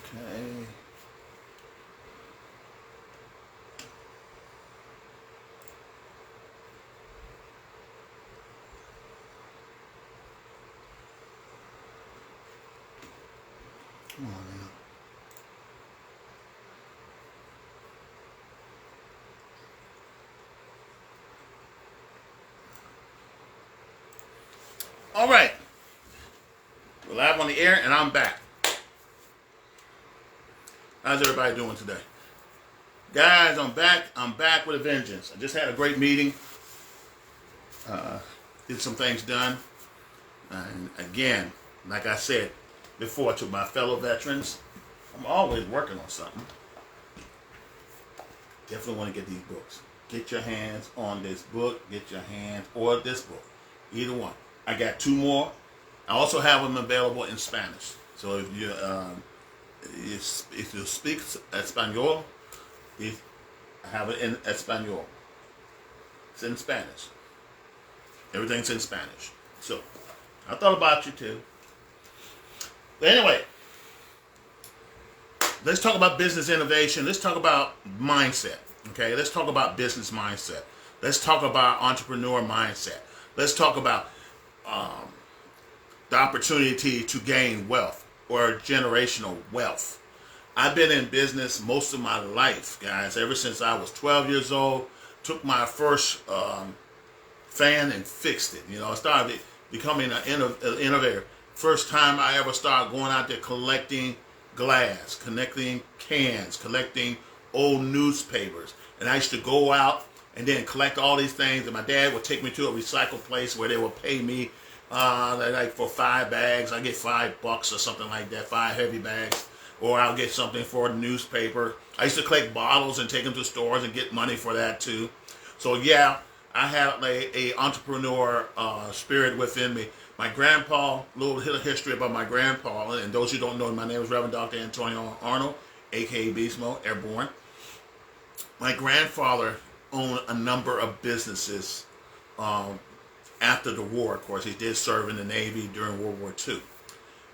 Okay. Come on now. All right. We're live on the air, and I'm back. How's everybody doing today? Guys, I'm back. I'm back with a vengeance. I just had a great meeting. Get some things done. And again, like I said before to my fellow veterans, I'm always working on something. Definitely want to get these books. Get your hands on this book. Get your hands or this book. Either one. I got 2 more. I also have them available in Spanish. So if you speak Espanol, I have it in Espanol. It's in Spanish. Everything's in Spanish. So I thought about you too. But anyway, let's talk about business innovation. Let's talk about mindset. Okay, let's talk about business mindset. Let's talk about entrepreneur mindset. Let's talk about the opportunity to gain wealth or generational wealth. I've been in business most of my life, guys, ever since I was 12 years old. Took my first fan and fixed it. I started becoming an innovator. First time I ever started going out there collecting glass, collecting cans, collecting old newspapers. And I used to go out and then collect all these things. And my dad would take me to a recycle place where they would pay me like for 5 bags. I get $5 or something like that, 5 heavy bags. Or I'll get something for the newspaper. I used to collect bottles and take them to stores and get money for that too. So yeah, I have a entrepreneur spirit within me. My grandpa, little history about my grandpa, and those who don't know, my name is Reverend Dr. Arnold, a.k.a. Beast Mode, Airborne. My grandfather owned a number of businesses after the war. Of course, he did serve in the Navy during World War II.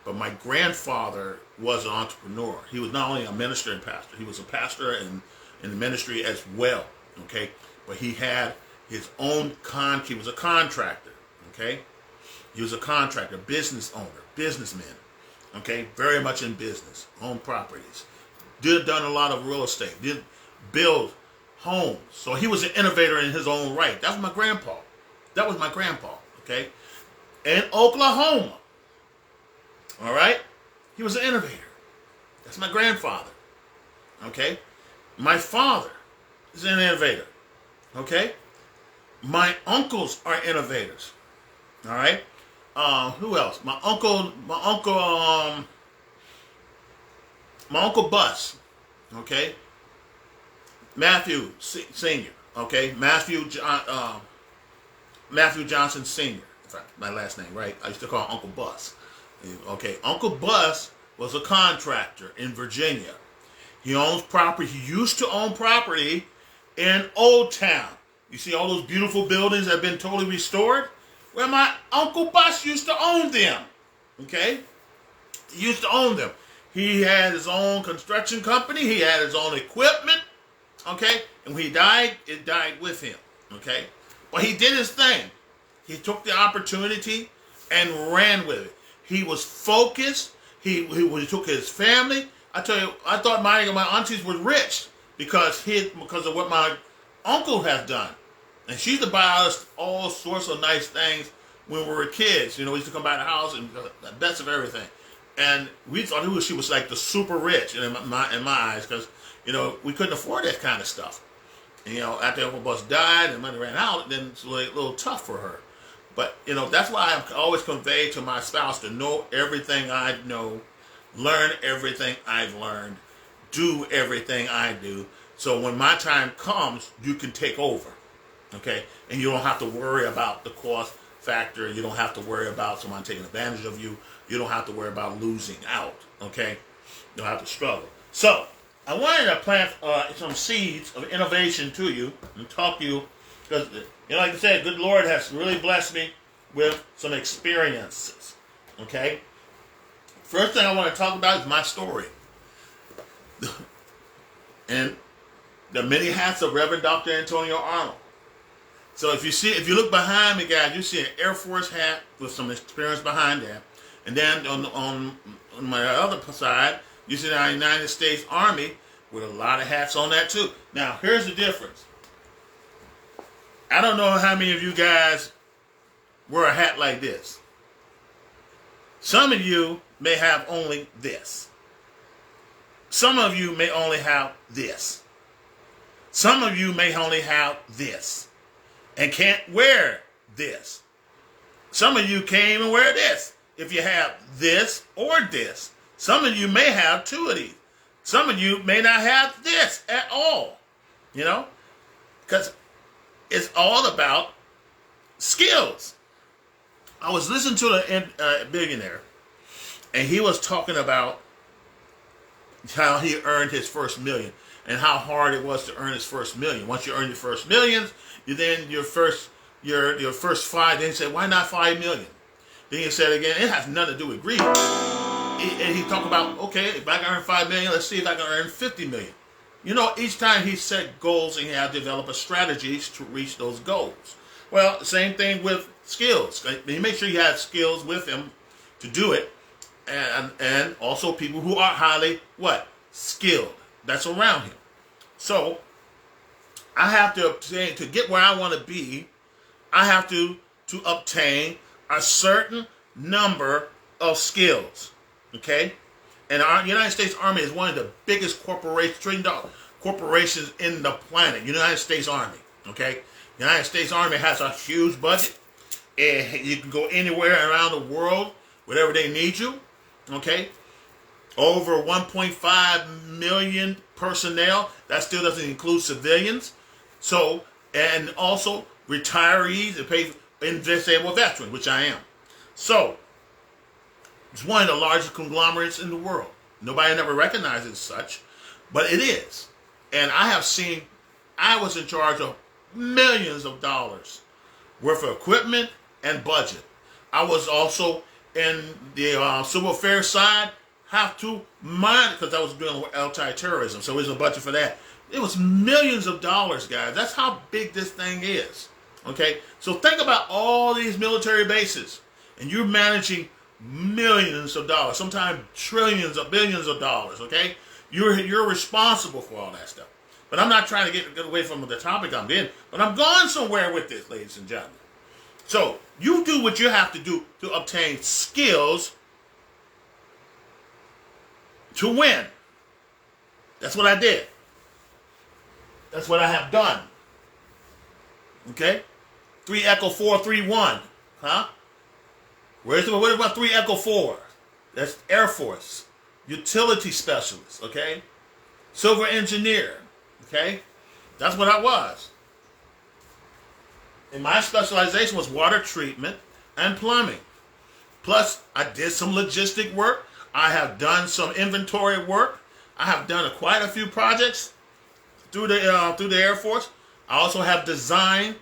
But my grandfather was an entrepreneur. He was not only a minister and pastor, he was a pastor in the ministry as well, okay? But he had his own he was a contractor, okay? He was a contractor, business owner, businessman, okay? Very much in business, owned properties. Done a lot of real estate, did build homes. So he was an innovator in his own right. That was my grandpa. That was my grandpa, okay? In Oklahoma, all right? He was an innovator. That's my grandfather, okay? My father is an innovator, okay? My uncles are innovators, all right? Who else? My uncle Bus, okay? Matthew Senior, okay? Matthew Johnson Senior. In fact, my last name, right? I used to call him Uncle Bus. Okay, Uncle Bus was a contractor in Virginia. He owns property. He used to own property in Old Town. You see all those beautiful buildings that have been totally restored? Well, my Uncle Bus used to own them. Okay? He used to own them. He had his own construction company. He had his own equipment. Okay? And when he died, it died with him. Okay? But he did his thing. He took the opportunity and ran with it. He was focused. He took his family. I tell you, I thought my aunties were rich because of what my uncle has done. And she used to buy us all sorts of nice things when we were kids. We used to come by the house and the best of everything. And we thought she was like the super rich in my eyes because, we couldn't afford that kind of stuff. And, after Uncle Bus died and money ran out, then it's a little tough for her. But, that's why I always convey to my spouse to know everything I know, learn everything I've learned, do everything I do. So when my time comes, you can take over, okay? And you don't have to worry about the cost factor. You don't have to worry about someone taking advantage of you. You don't have to worry about losing out, okay? You don't have to struggle. So I wanted to plant some seeds of innovation to you and talk to you because, like I said, good Lord has really blessed me with some experiences, okay? First thing I want to talk about is my story. and the many hats of Reverend Dr. Antonio Arnold. So if you look behind me, guys, you see an Air Force hat with some experience behind that. And then on my other side, you see the United States Army with a lot of hats on that too. Now, here's the difference. I don't know how many of you guys wear a hat like this. Some of you may have only this. Some of you may only have this. Some of you may only have this and can't wear this. Some of you can't even wear this if you have this or this. Some of you may have two of these. Some of you may not have this at all, you know, because it's all about skills. I was listening to the Millionair, and he was talking about how he earned his first million and how hard it was to earn his first million. Once you earn your first millions, you then your first five. Then he said, why not 5 million? Then he said again, it has nothing to do with greed. And he talked about, okay, if I can earn 5 million, let's see if I can earn 50 million. You know, each time he set goals and he had to develop a strategy to reach those goals. Well, same thing with skills. He made sure he had skills with him to do it. And also people who are highly, skilled. That's around him. So, I have to obtain, to get where I want to be, I have to obtain a certain number of skills. Okay? And our United States Army is one of the biggest corporations in the planet. United States Army. Okay? United States Army has a huge budget. And you can go anywhere around the world, wherever they need you. Okay? Over 1.5 million personnel. That still doesn't include civilians. So, and also retirees and disabled veterans, which I am. So, it's one of the largest conglomerates in the world. Nobody never recognizes it as such, but it is. And I was in charge of millions of dollars worth of equipment and budget. I was also in the civil affairs side, have to mind, because I was doing anti-terrorism, so there's a budget for that. It was millions of dollars, guys. That's how big this thing is. Okay? So think about all these military bases, and you're managing millions of dollars, sometimes trillions of billions of dollars, okay? You're responsible for all that stuff. But I'm not trying to get away from the topic I'm in, but I'm going somewhere with this, ladies and gentlemen. So, you do what you have to do to obtain skills to win. That's what I did. That's what I have done. Okay? 3 Echo 4 3 1. Huh? What about 3 Echo 4? That's Air Force. Utility specialist. Okay? Civil engineer. Okay? That's what I was. And my specialization was water treatment and plumbing. Plus, I did some logistic work. I have done some inventory work. I have done quite a few projects through the Air Force. I also have designed,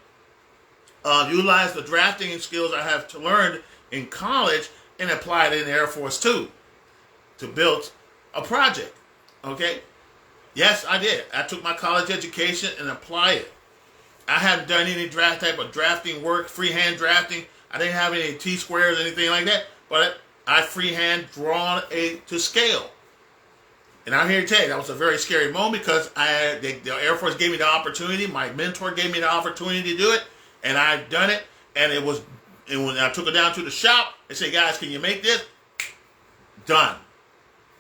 utilized the drafting skills I have learned in college and applied it in the Air Force too, to build a project. Okay? Yes, I did. I took my college education and applied it. I haven't done any type of drafting work, freehand drafting. I didn't have any T-squares or anything like that, but I freehand drawn to scale. And I'm here to tell you, that was a very scary moment because the Air Force gave me the opportunity. My mentor gave me the opportunity to do it, and I've done it. And when I took it down to the shop, they said, guys, can you make this? Done.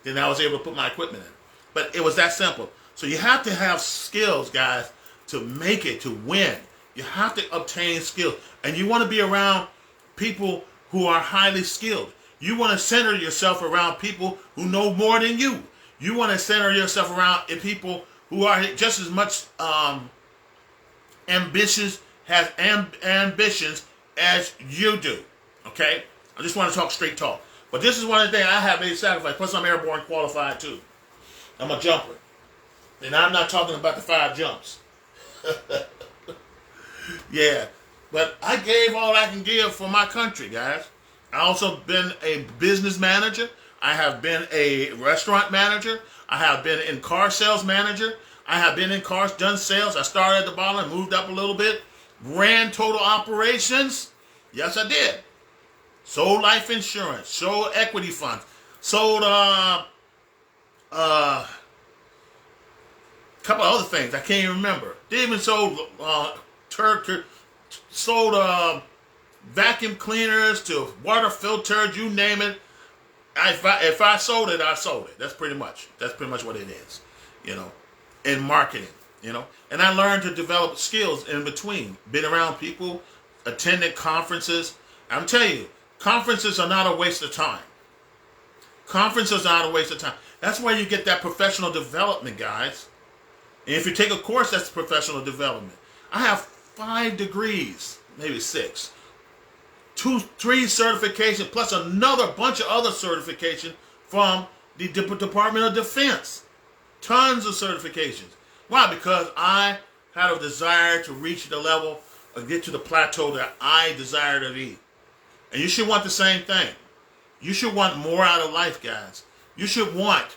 Then I was able to put my equipment in. But it was that simple. So you have to have skills, guys, to make it, to win. You have to obtain skills. And you want to be around people who are highly skilled. You want to center yourself around people who know more than you. You want to center yourself around people who are just as much ambitions as you do. Okay? I just want to talk straight talk. But this is one of the things I have made sacrifice. Plus, I'm airborne qualified too. I'm a jumper. And I'm not talking about the 5 jumps. Yeah. But I gave all I can give for my country, guys. I also been a business manager. I have been a restaurant manager. I have been in car sales manager. I have been in cars, done sales. I started at the bottom and moved up a little bit. Ran total operations. Yes, I did. Sold life insurance. Sold equity funds. Sold couple of other things I can't even remember. They even sold sold vacuum cleaners to water filters, you name it. If I sold it, I sold it. That's pretty much what it is, in marketing, And I learned to develop skills in between. Been around people, attended conferences. I'm telling you, conferences are not a waste of time. Conferences are not a waste of time. That's where you get that professional development, guys. And if you take a course, that's professional development. I have 5 degrees, maybe 6. 2, 3 certifications, plus another bunch of other certifications from the Department of Defense. Tons of certifications. Why? Because I had a desire to reach the level or get to the plateau that I desire to be. And you should want the same thing. You should want more out of life, guys. You should want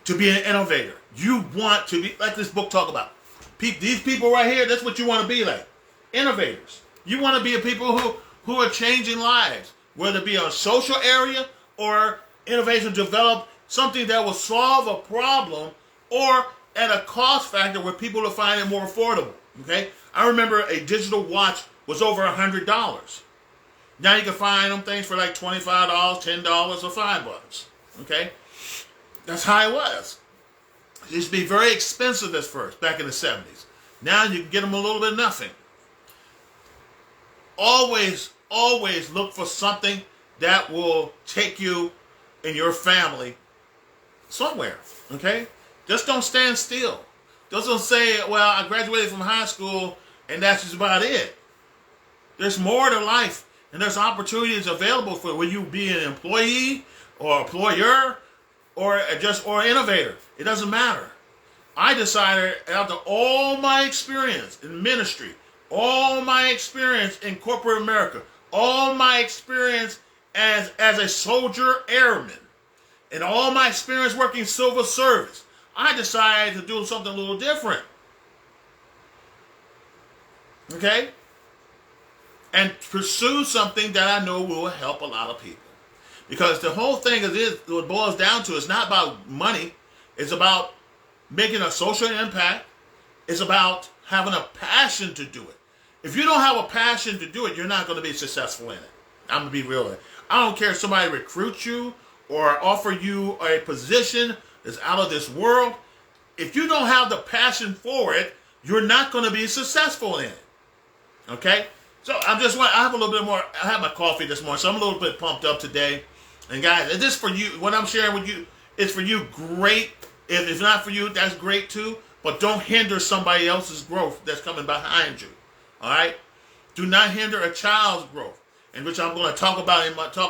to be an innovator. You want to be, like this book talk about. These people right here, that's what you want to be like. Innovators. You want to be a people who are changing lives. Whether it be a social area or innovation, develop something that will solve a problem or at a cost factor where people will find it more affordable. Okay? I remember a digital watch was over $100. Now you can find them things for like $25, $10, or $5. Okay? That's how it was. It used to be very expensive at first, back in the 70s. Now you can get them a little bit of nothing. Always look for something that will take you and your family somewhere, okay? Just don't stand still. Just don't say, well, I graduated from high school and that's just about it. There's more to life, and there's opportunities available for when you be an employee or employer or innovator. It doesn't matter. I decided after all my experience in ministry, all my experience in corporate America, all my experience as a soldier airman, and all my experience working civil service, I decided to do something a little different. Okay? And pursue something that I know will help a lot of people. Because the whole thing what boils down to is not about money. It's about making a social impact. It's about having a passion to do it. If you don't have a passion to do it, you're not going to be successful in it. I'm going to be real. I don't care if somebody recruits you or offer you a position that's out of this world. If you don't have the passion for it, you're not going to be successful in it. Okay? So I have a little bit more. I had my coffee this morning, so I'm a little bit pumped up today. And guys, this is for you. What I'm sharing with you is for you. Great. If it's not for you, that's great too. But don't hinder somebody else's growth that's coming behind you. All right? Do not hinder a child's growth, in which I'm going to talk a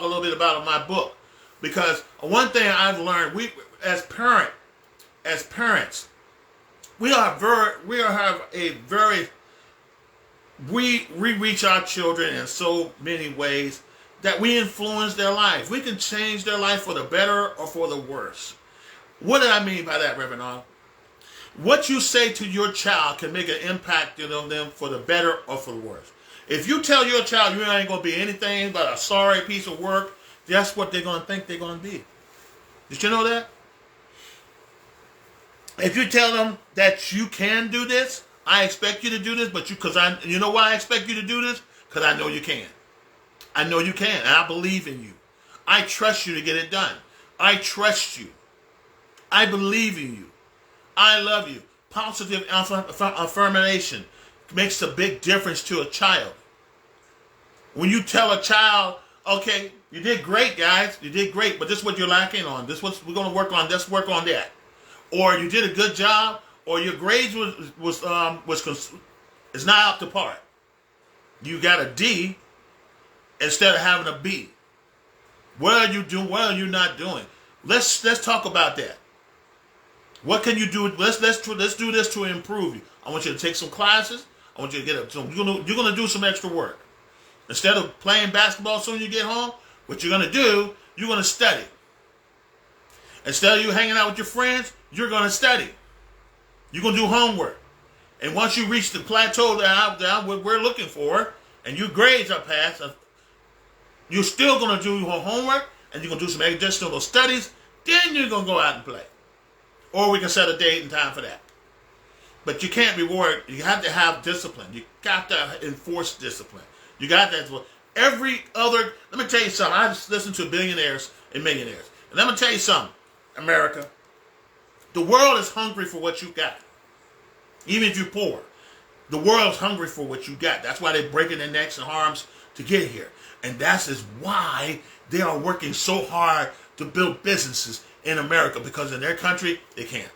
little bit about in my book. Because one thing I've learned, we as parents, we reach our children in so many ways that we influence their life. We can change their life for the better or for the worse. What did I mean by that, Reverend Arnold? What you say to your child can make an impact on them for the better or for the worse. If you tell your child you ain't going to be anything but a sorry piece of work, that's what they're going to think they're going to be. Did you know that? If you tell them that you can do this, I expect you to do this, but you know why I expect you to do this? Because I know you can. I know you can, and I believe in you. I trust you to get it done. I trust you. I believe in you. I love you. Positive affirmation makes a big difference to a child. When you tell a child, okay, you did great, guys. You did great, but this is what you're lacking on. This is what we're going to work on. Let's work on that. Or you did a good job, or your grades is not up to par. You got a D instead of having a B. What are you doing? What are you not doing? Let's talk about that. What can you do? Let's do this to improve you. I want you to take some classes. I want you to get you're gonna do some extra work. Instead of playing basketball as soon as you get home, what you're gonna do, you're gonna study. Instead of you hanging out with your friends, you're gonna study. You're going to do homework. And once you reach the plateau that we're looking for, and your grades are passed, you're still going to do your homework, and you're going to do some additional studies. Then you're going to go out and play. Or we can set a date and time for that. But you can't reward. You have to have discipline. You got to enforce discipline. You got that. Every other. Let me tell you something. I just listen to billionaires and millionaires. And let me tell you something, America. The world is hungry for what you got. Even if you're poor. The world's hungry for what you got. That's why they're breaking their necks and arms to get here. And that is why they are working so hard to build businesses in America. Because in their country, they can't.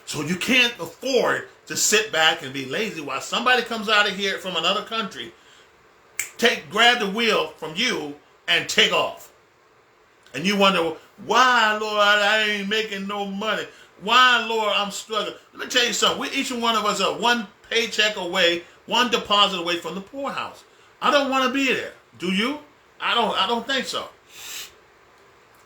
So you can't afford to sit back and be lazy while somebody comes out of here from another country, grab the wheel from you and take off. And you wonder, why, Lord, I ain't making no money? Why, Lord, I'm struggling? Let me tell you something. Each one of us are one paycheck away, one deposit away from the poorhouse. I don't want to be there. Do you? I don't think so.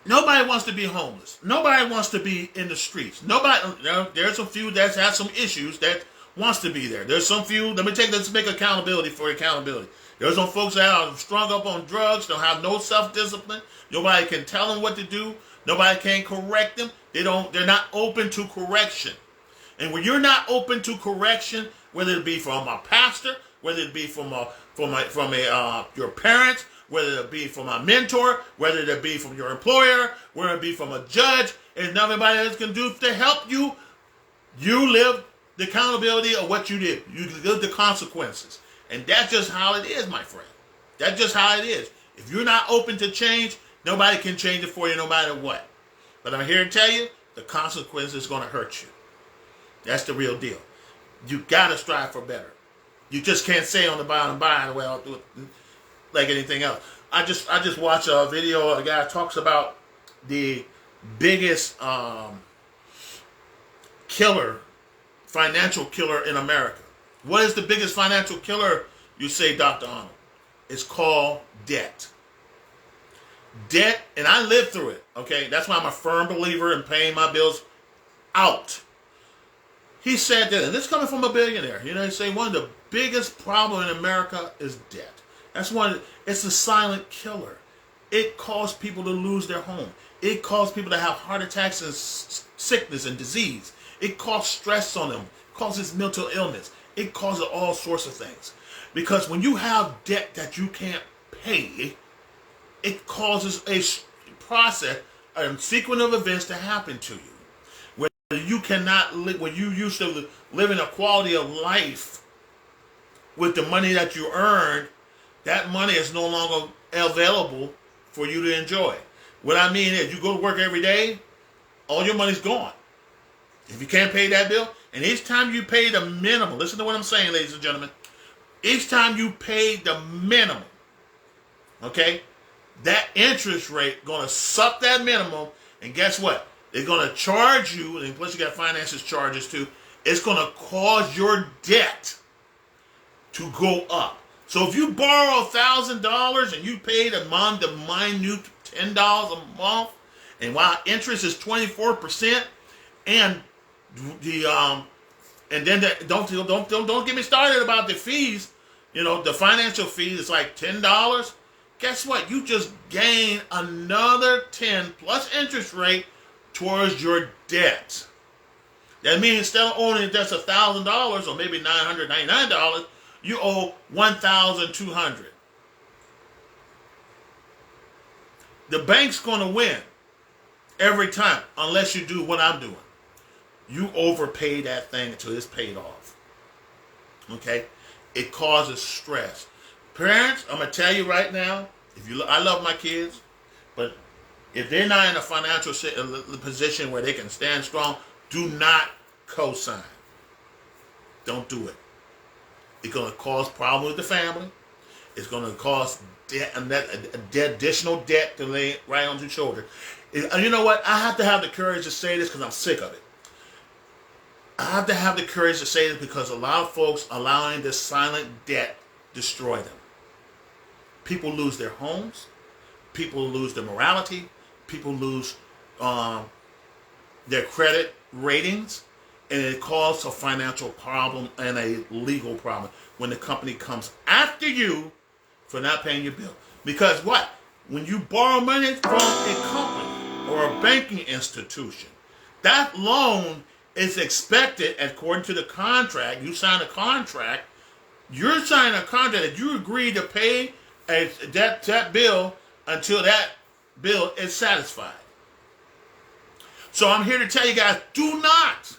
Nobody wants to be homeless. Nobody wants to be in the streets. There's a few that have some issues that wants to be there. There's some few, let's make accountability for accountability. There's some folks that are strung up on drugs, don't have no self-discipline. Nobody can tell them what to do. Nobody can correct them. They're not open to correction. And when you're not open to correction, whether it be from a pastor, whether it be from your parents, whether it be from a mentor, whether it be from your employer, whether it be from a judge, and nobody else can do to help you, you live the accountability of what you did. You live the consequences. And that's just how it is, my friend. That's just how it is. If you're not open to change, nobody can change it for you no matter what. But I'm here to tell you, the consequence is going to hurt you. That's the real deal. You got to strive for better. You just can't say on the bottom line, well, I'll do it like anything else. I just watched a video. A guy talks about the biggest financial killer in America. What is the biggest financial killer? You say, Dr. Arnold. It's called debt. Debt, and I lived through it. Okay, that's why I'm a firm believer in paying my bills out. He said that, and this is coming from a billionaire. You know, he say one of the biggest problems in America is debt. It's a silent killer. It caused people to lose their home. It caused people to have heart attacks and sickness and disease. It caused stress on them. It causes mental illness. It causes all sorts of things. Because when you have debt that you can't pay, it causes a process, a sequence of events to happen to you. Where you cannot live, when you used to live in a quality of life with the money that you earned, that money is no longer available for you to enjoy. What I mean is, you go to work every day, all your money's gone. If you can't pay that bill, and each time you pay the minimum, listen to what I'm saying, ladies and gentlemen, each time you pay the minimum, okay, that interest rate going to suck that minimum, and guess what? They're going to charge you, and plus you got finances charges too, it's going to cause your debt to go up. So if you borrow $1,000 and you pay the minute $10 a month, and while interest is 24%, and don't get me started about the fees. You know, the financial fees is like $10. Guess what? You just gain another 10 plus interest rate towards your debt. That means instead of owing just $1,000 or maybe $999, you owe $1,200. The bank's going to win every time unless you do what I'm doing. You overpay that thing until it's paid off. Okay? It causes stress. Parents, I'm going to tell you right now, I love my kids, but if they're not in a financial position where they can stand strong, do not co-sign. Don't do it. It's going to cause problems with the family. It's going to cause additional debt to lay right on your shoulder. And you know what? I have to have the courage to say this because I'm sick of it. I have to have the courage to say this because a lot of folks allowing this silent debt destroy them. People lose their homes. People lose their morality. People lose their credit ratings. and it causes a financial problem and a legal problem when the company comes after you for not paying your bill. Because what? When you borrow money from a company or a banking institution, that loan is expected, according to the contract. You sign a contract. You're signing a contract that you agree to pay that bill until that bill is satisfied. So I'm here to tell you guys, do not,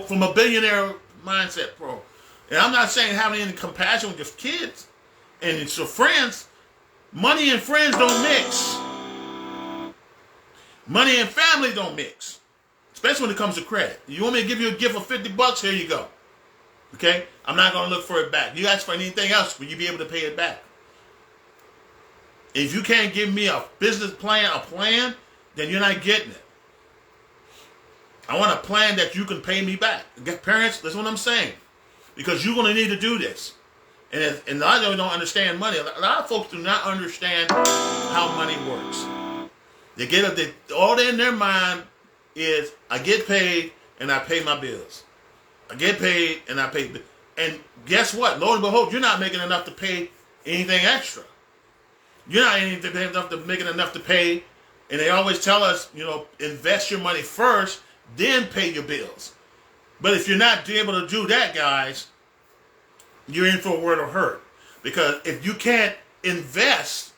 from a billionaire mindset pro, and I'm not saying having any compassion with your kids and it's your friends. Money and friends don't mix. Money and family don't mix. Especially when it comes to credit. You want me to give you a gift of $50? Here you go. Okay? I'm not going to look for it back. You ask for anything else, will you be able to pay it back? If you can't give me a business plan, then you're not getting it. I want a plan that you can pay me back. Parents, that's what I'm saying. Because you're going to need to do this. And a lot of them don't understand money. A lot of folks do not understand how money works. They get all in their mind is, I get paid and I pay my bills. I get paid and I pay. And guess what? Lo and behold, you're not making enough to pay anything extra. You're not making enough to pay. And they always tell us, invest your money first, then pay your bills. But if you're not able to do that, guys, you're in for a world of hurt. Because if you can't invest,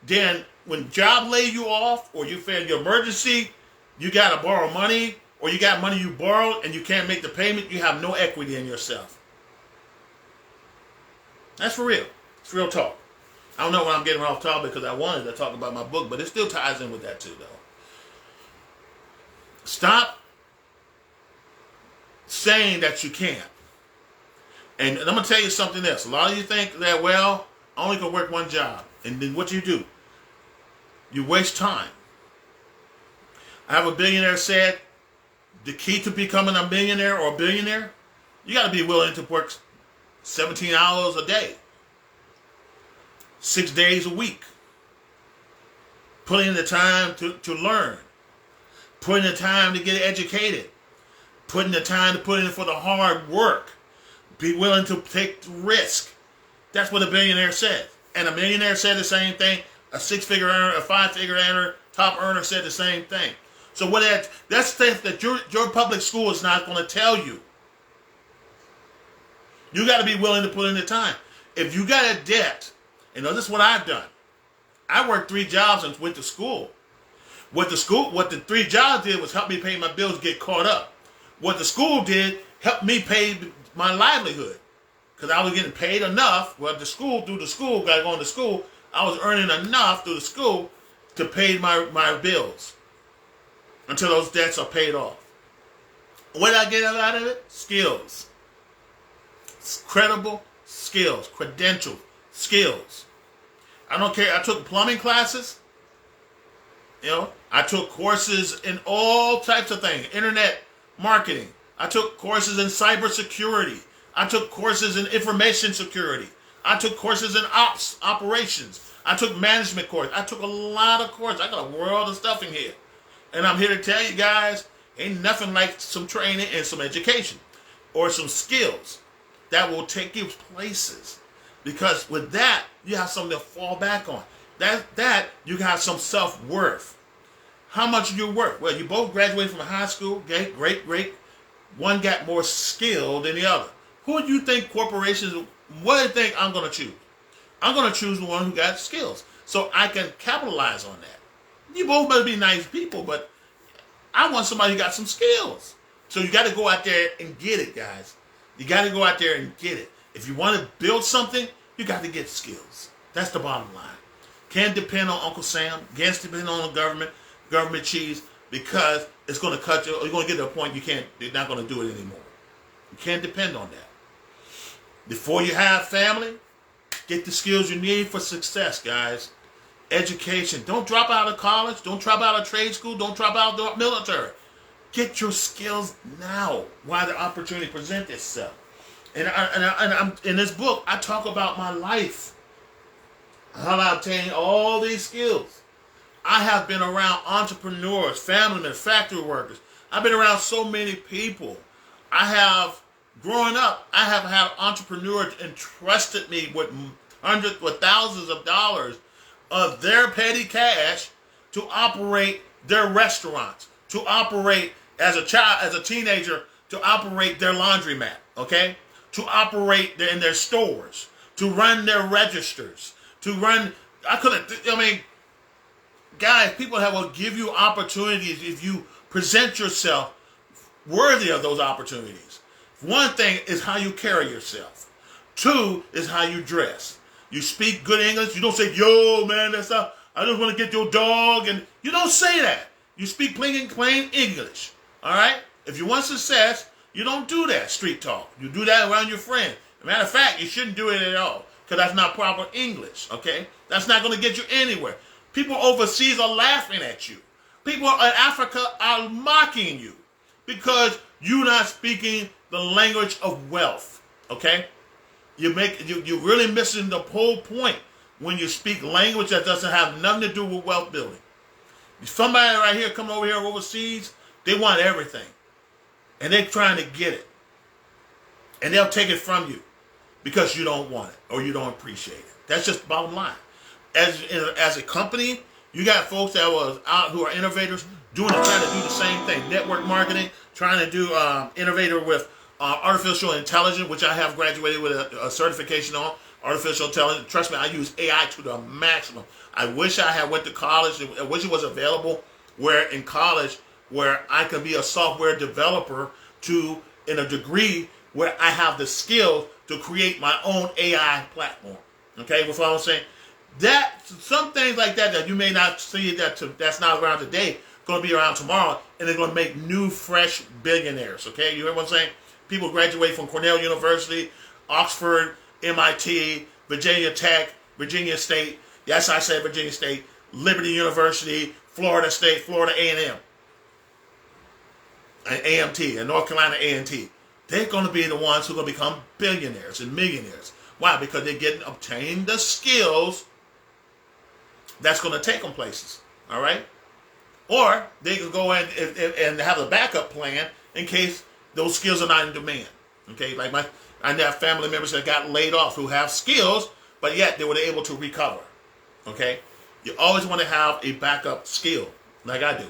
then when job lay you off, or you fail your emergency, you got to borrow money, or you got money you borrowed and you can't make the payment, you have no equity in yourself. That's for real. It's real talk. I don't know when I'm getting off topic because I wanted to talk about my book, but it still ties in with that too, though. Stop saying that you can't. And I'm going to tell you something else. A lot of you think that, well, I only can work one job. And then what do? You waste time. I have a billionaire said, the key to becoming a millionaire or a billionaire, you got to be willing to work 17 hours a day, 6 days a week, putting in the time to learn, putting the time to get educated, putting the time to put in for the hard work. Be willing to take risk. That's what a billionaire said. And a millionaire said the same thing. A six-figure earner, a five-figure earner, top earner said the same thing. So that's stuff that your public school is not going to tell you. You got to be willing to put in the time. If you got a debt, this is what I've done. I worked 3 jobs and went to school. What the 3 jobs did was help me pay my bills, get caught up. What the school did helped me pay my livelihood, because I was getting paid enough. Well, through the school, got going to school, I was earning enough through the school to pay my bills until those debts are paid off. What did I get out of it? Skills. Credible skills. Credential skills. I don't care. I took plumbing classes. I took courses in all types of things. Internet marketing. I took courses in cybersecurity. I took courses in information security. I took courses in operations. I took management courses. I took a lot of courses. I got a world of stuff in here. And I'm here to tell you guys, ain't nothing like some training and some education or some skills that will take you places. Because with that, you have something to fall back on. That you have some self-worth. How much are you worth? Well, you both graduated from high school. Okay, great. One got more skill than the other. Who do you think corporations, what do you think I'm going to choose? I'm going to choose the one who got skills so I can capitalize on that. You both better be nice people, but I want somebody who got some skills. So you got to go out there and get it, guys. You got to go out there and get it. If you want to build something, you got to get skills. That's the bottom line. Can't depend on Uncle Sam. Can't depend on the government cheese, because it's going to cut you. You're going to get to a point you're not going to do it anymore. You can't depend on that. Before you have family, get the skills you need for success, guys. Education. Don't drop out of college. Don't drop out of trade school. Don't drop out of the military. Get your skills now while the opportunity presents itself. And I'm in this book, I talk about my life. How I obtained all these skills. I have been around entrepreneurs, family men, factory workers. I've been around so many people growing up, I have had entrepreneurs entrusted me with hundreds, with thousands of dollars of their petty cash to operate their restaurants, to operate as a child, as a teenager, to operate their laundromat, okay? To operate in their stores, to run their registers, to run, guys, people will give you opportunities if you present yourself worthy of those opportunities. One thing is how you carry yourself. Two is how you dress. You speak good English. You don't say, yo, man, I just want to get your dog. And you don't say that. You speak plain English. All right? If you want success, you don't do that street talk. You do that around your friends. As a matter of fact, you shouldn't do it at all because that's not proper English. Okay? That's not going to get you anywhere. People overseas are laughing at you. People in Africa are mocking you because you're not speaking the language of wealth. Okay? You're really missing the whole point when you speak language that doesn't have nothing to do with wealth building. Somebody right here coming over here overseas, they want everything. And they're trying to get it. And they'll take it from you because you don't want it or you don't appreciate it. That's just the bottom line. As a company, you got folks that was out who are innovators trying to do the same thing. Network marketing, trying to do innovator with artificial intelligence, which I have graduated with a certification on artificial intelligence. Trust me, I use AI to the maximum. I wish I had went to college. I wish it was available in college where I could be a software developer in a degree where I have the skills to create my own AI platform. Okay, that's what I'm saying. Some things like that you may not see that's not around today, going to be around tomorrow, and they're going to make new, fresh billionaires. Okay, you hear what I'm saying? People graduate from Cornell University, Oxford, MIT, Virginia Tech, Virginia State. Yes, I said Virginia State, Liberty University, Florida State, Florida A&M, and AMT, and North Carolina A&T. They're going to be the ones who are going to become billionaires and millionaires. Why? Because they're obtaining the skills that's going to take them places. All right? Or they can go in and have a backup plan in case those skills are not in demand. Okay? Like I have family members that got laid off who have skills, but yet they were able to recover. Okay? You always want to have a backup skill, like I do.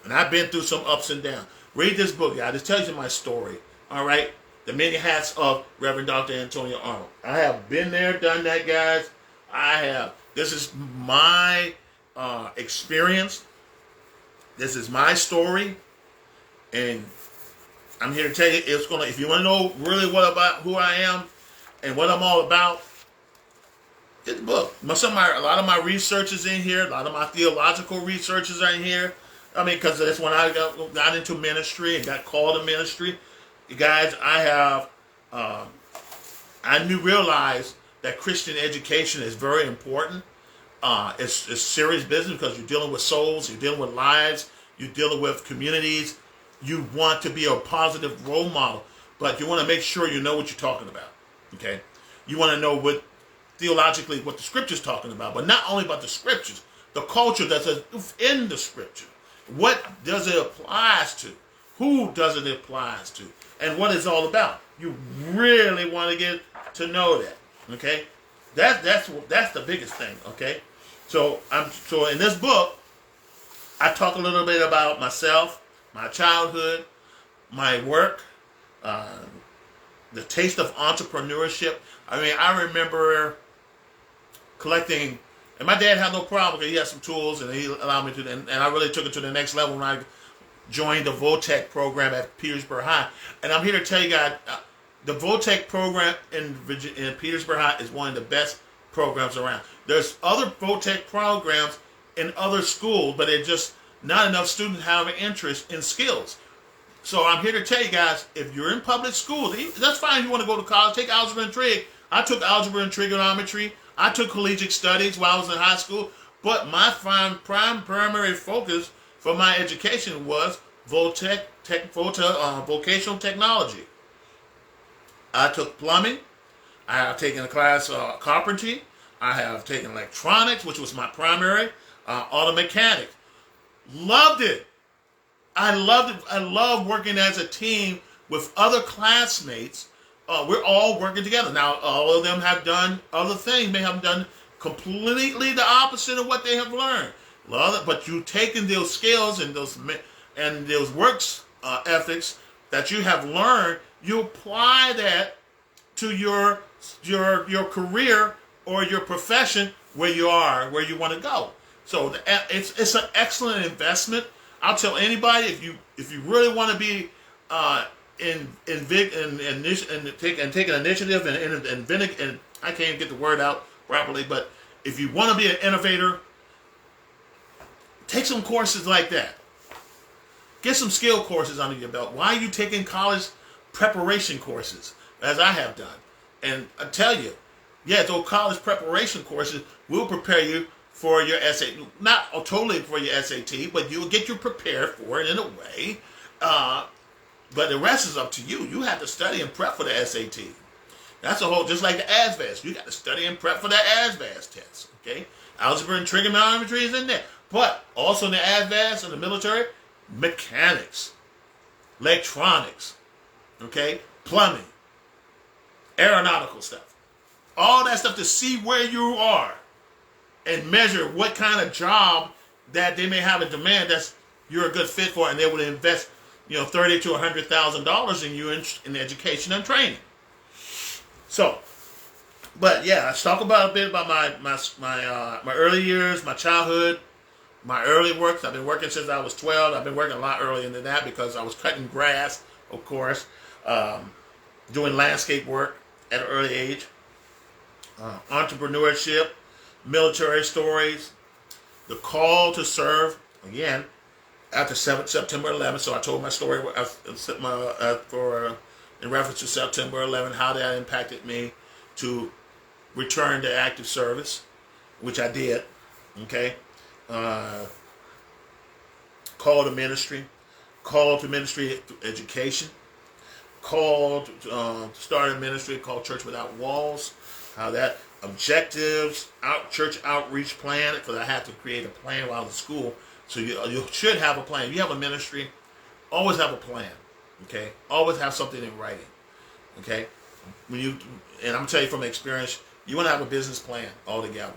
And I've been through some ups and downs. Read this book, guys. It tells you my story. All right? The Many Hats of Reverend Dr. Antonio Arnold. I have been there, done that, guys. This is my experience. This is my story. And I'm here to tell you, if you want to know really about who I am and what I'm all about, get the book. A lot of my research is in here. A lot of my theological researches are in here. Because that's when I got into ministry and got called to ministry. You guys, I realized that Christian education is very important. It's serious business because you're dealing with souls, you're dealing with lives, you're dealing with communities. You want to be a positive role model, but you want to make sure you know what you're talking about. Okay, you want to know theologically what the scripture's talking about, but not only about the scriptures, the culture that's in the scripture. What does it apply to? Who does it apply to? And what it's all about. You really want to get to know that. Okay? That's the biggest thing. Okay? So in this book, I talk a little bit about myself, my childhood, my work, the taste of entrepreneurship. I remember collecting, and my dad had no problem because he had some tools and he allowed me to, and I really took it to the next level when I joined the Votech program at Petersburg High. And I'm here to tell you guys, the Votech program in Petersburg High is one of the best programs around. There's other Votech programs in other schools, but it's just not enough students have an interest in skills. So I'm here to tell you guys, if you're in public school, that's fine if you want to go to college, take algebra and trig. I took algebra and trigonometry. I took collegiate studies while I was in high school. But my primary focus for my education was vocational technology. I took plumbing. I have taken a class carpentry. I have taken electronics, which was my primary, auto mechanics. Loved it. I loved it. I love working as a team with other classmates. We're all working together. Now, all of them have done other things, may have done completely the opposite of what they have learned. But you've taken those skills and those works ethics that you have learned, you apply that to your career or your profession where you are, where you want to go. So it's an excellent investment. I'll tell anybody, if you really want to be take an initiative and I can't even get the word out properly, but if you want to be an innovator, take some courses like that. Get some skill courses under your belt. Why are you taking college preparation courses, as I have done? And I tell you, those college preparation courses will prepare you for your SAT. Not totally for your SAT, but you'll get you prepared for it in a way. But the rest is up to you. You have to study and prep for the SAT. That's a whole, just like the ASVAS. You got to study and prep for the ASVAS test. Okay? Algebra and trigonometry is in there. But also in the ASVAS in the military, mechanics, electronics, okay, plumbing, aeronautical stuff. All that stuff to see where you are and measure what kind of job that they may have a demand that's you're a good fit for, and they would invest, $30,000 to $100,000 in you in education and training. So, but yeah, let's talk about a bit about my early years, my childhood, my early works. I've been working since I was 12. I've been working a lot earlier than that because I was cutting grass, of course, doing landscape work at an early age, entrepreneurship, military stories, the call to serve, again, after September 11th. So I told my story in reference to September 11th, how that impacted me to return to active service, which I did, okay? Call to ministry education, called to start a ministry called Church Without Walls, how that objectives, church outreach plan, because I had to create a plan while I was in school. So you should have a plan. If you have a ministry, always have a plan, okay? Always have something in writing, okay? And I'm going to tell you from experience, you want to have a business plan altogether,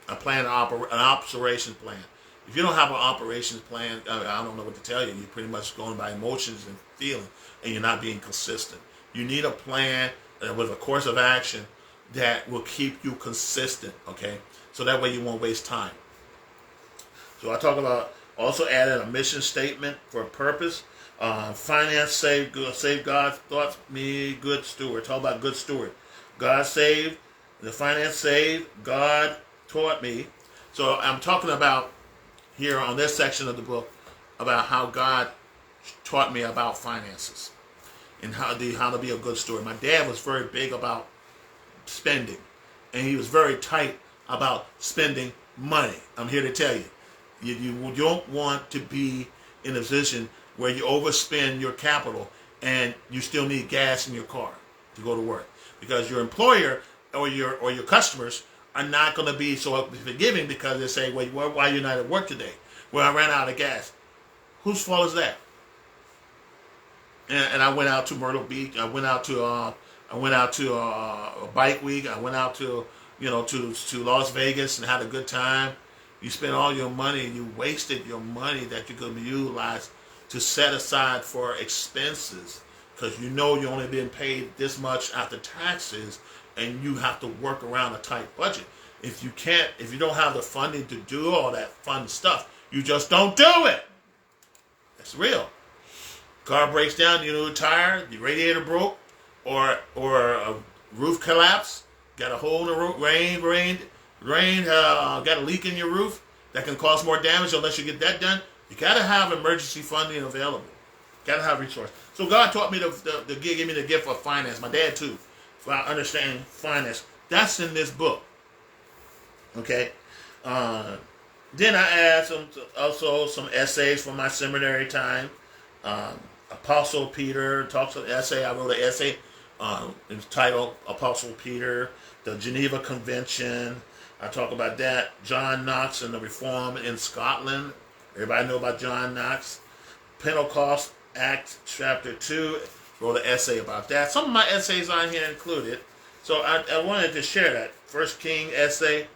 a plan, an operations plan. If you don't have an operations plan, I don't know what to tell you. You're pretty much going by emotions and feeling, and you're not being consistent. You need a plan with a course of action that will keep you consistent, okay? So that way you won't waste time. So I talk about also adding a mission statement for a purpose. Finance saved God, thoughts me good steward. Talk about good steward. God saved, the finance saved, God taught me. So I'm talking about here on this section of the book about how God taught me about finances and how to be a good steward. My dad was very big about spending, and he was very tight about spending money. I'm here to tell you, you don't want to be in a position where you overspend your capital and you still need gas in your car to go to work, because your employer or your customers are not going to be so forgiving because they say, "Wait, why are you not at work today?" Well, I ran out of gas. Whose fault is that? And I went out to Myrtle Beach. I went out to a bike week. I went out to Las Vegas and had a good time. You spent all your money and you wasted your money that you could utilize to set aside for expenses, because you only been paid this much after taxes, and you have to work around a tight budget. If you don't have the funding to do all that fun stuff, you just don't do it. That's real. Car breaks down, you need a tire, the radiator broke, or a roof collapse, got a hole in the roof, rain, got a leak in your roof that can cause more damage unless you get that done. You got to have emergency funding available. Got to have resources. So God taught me give me the gift of finance. My dad too, for understanding finance. That's in this book. Okay. Then I add some essays from my seminary time. Apostle Peter talks an essay. I wrote an essay entitled Apostle Peter, the Geneva Convention. I talk about that. John Knox and the Reform in Scotland. Everybody know about John Knox. Pentecost Acts chapter 2, wrote an essay about that. Some of my essays on here included. So I wanted to share that First King essay,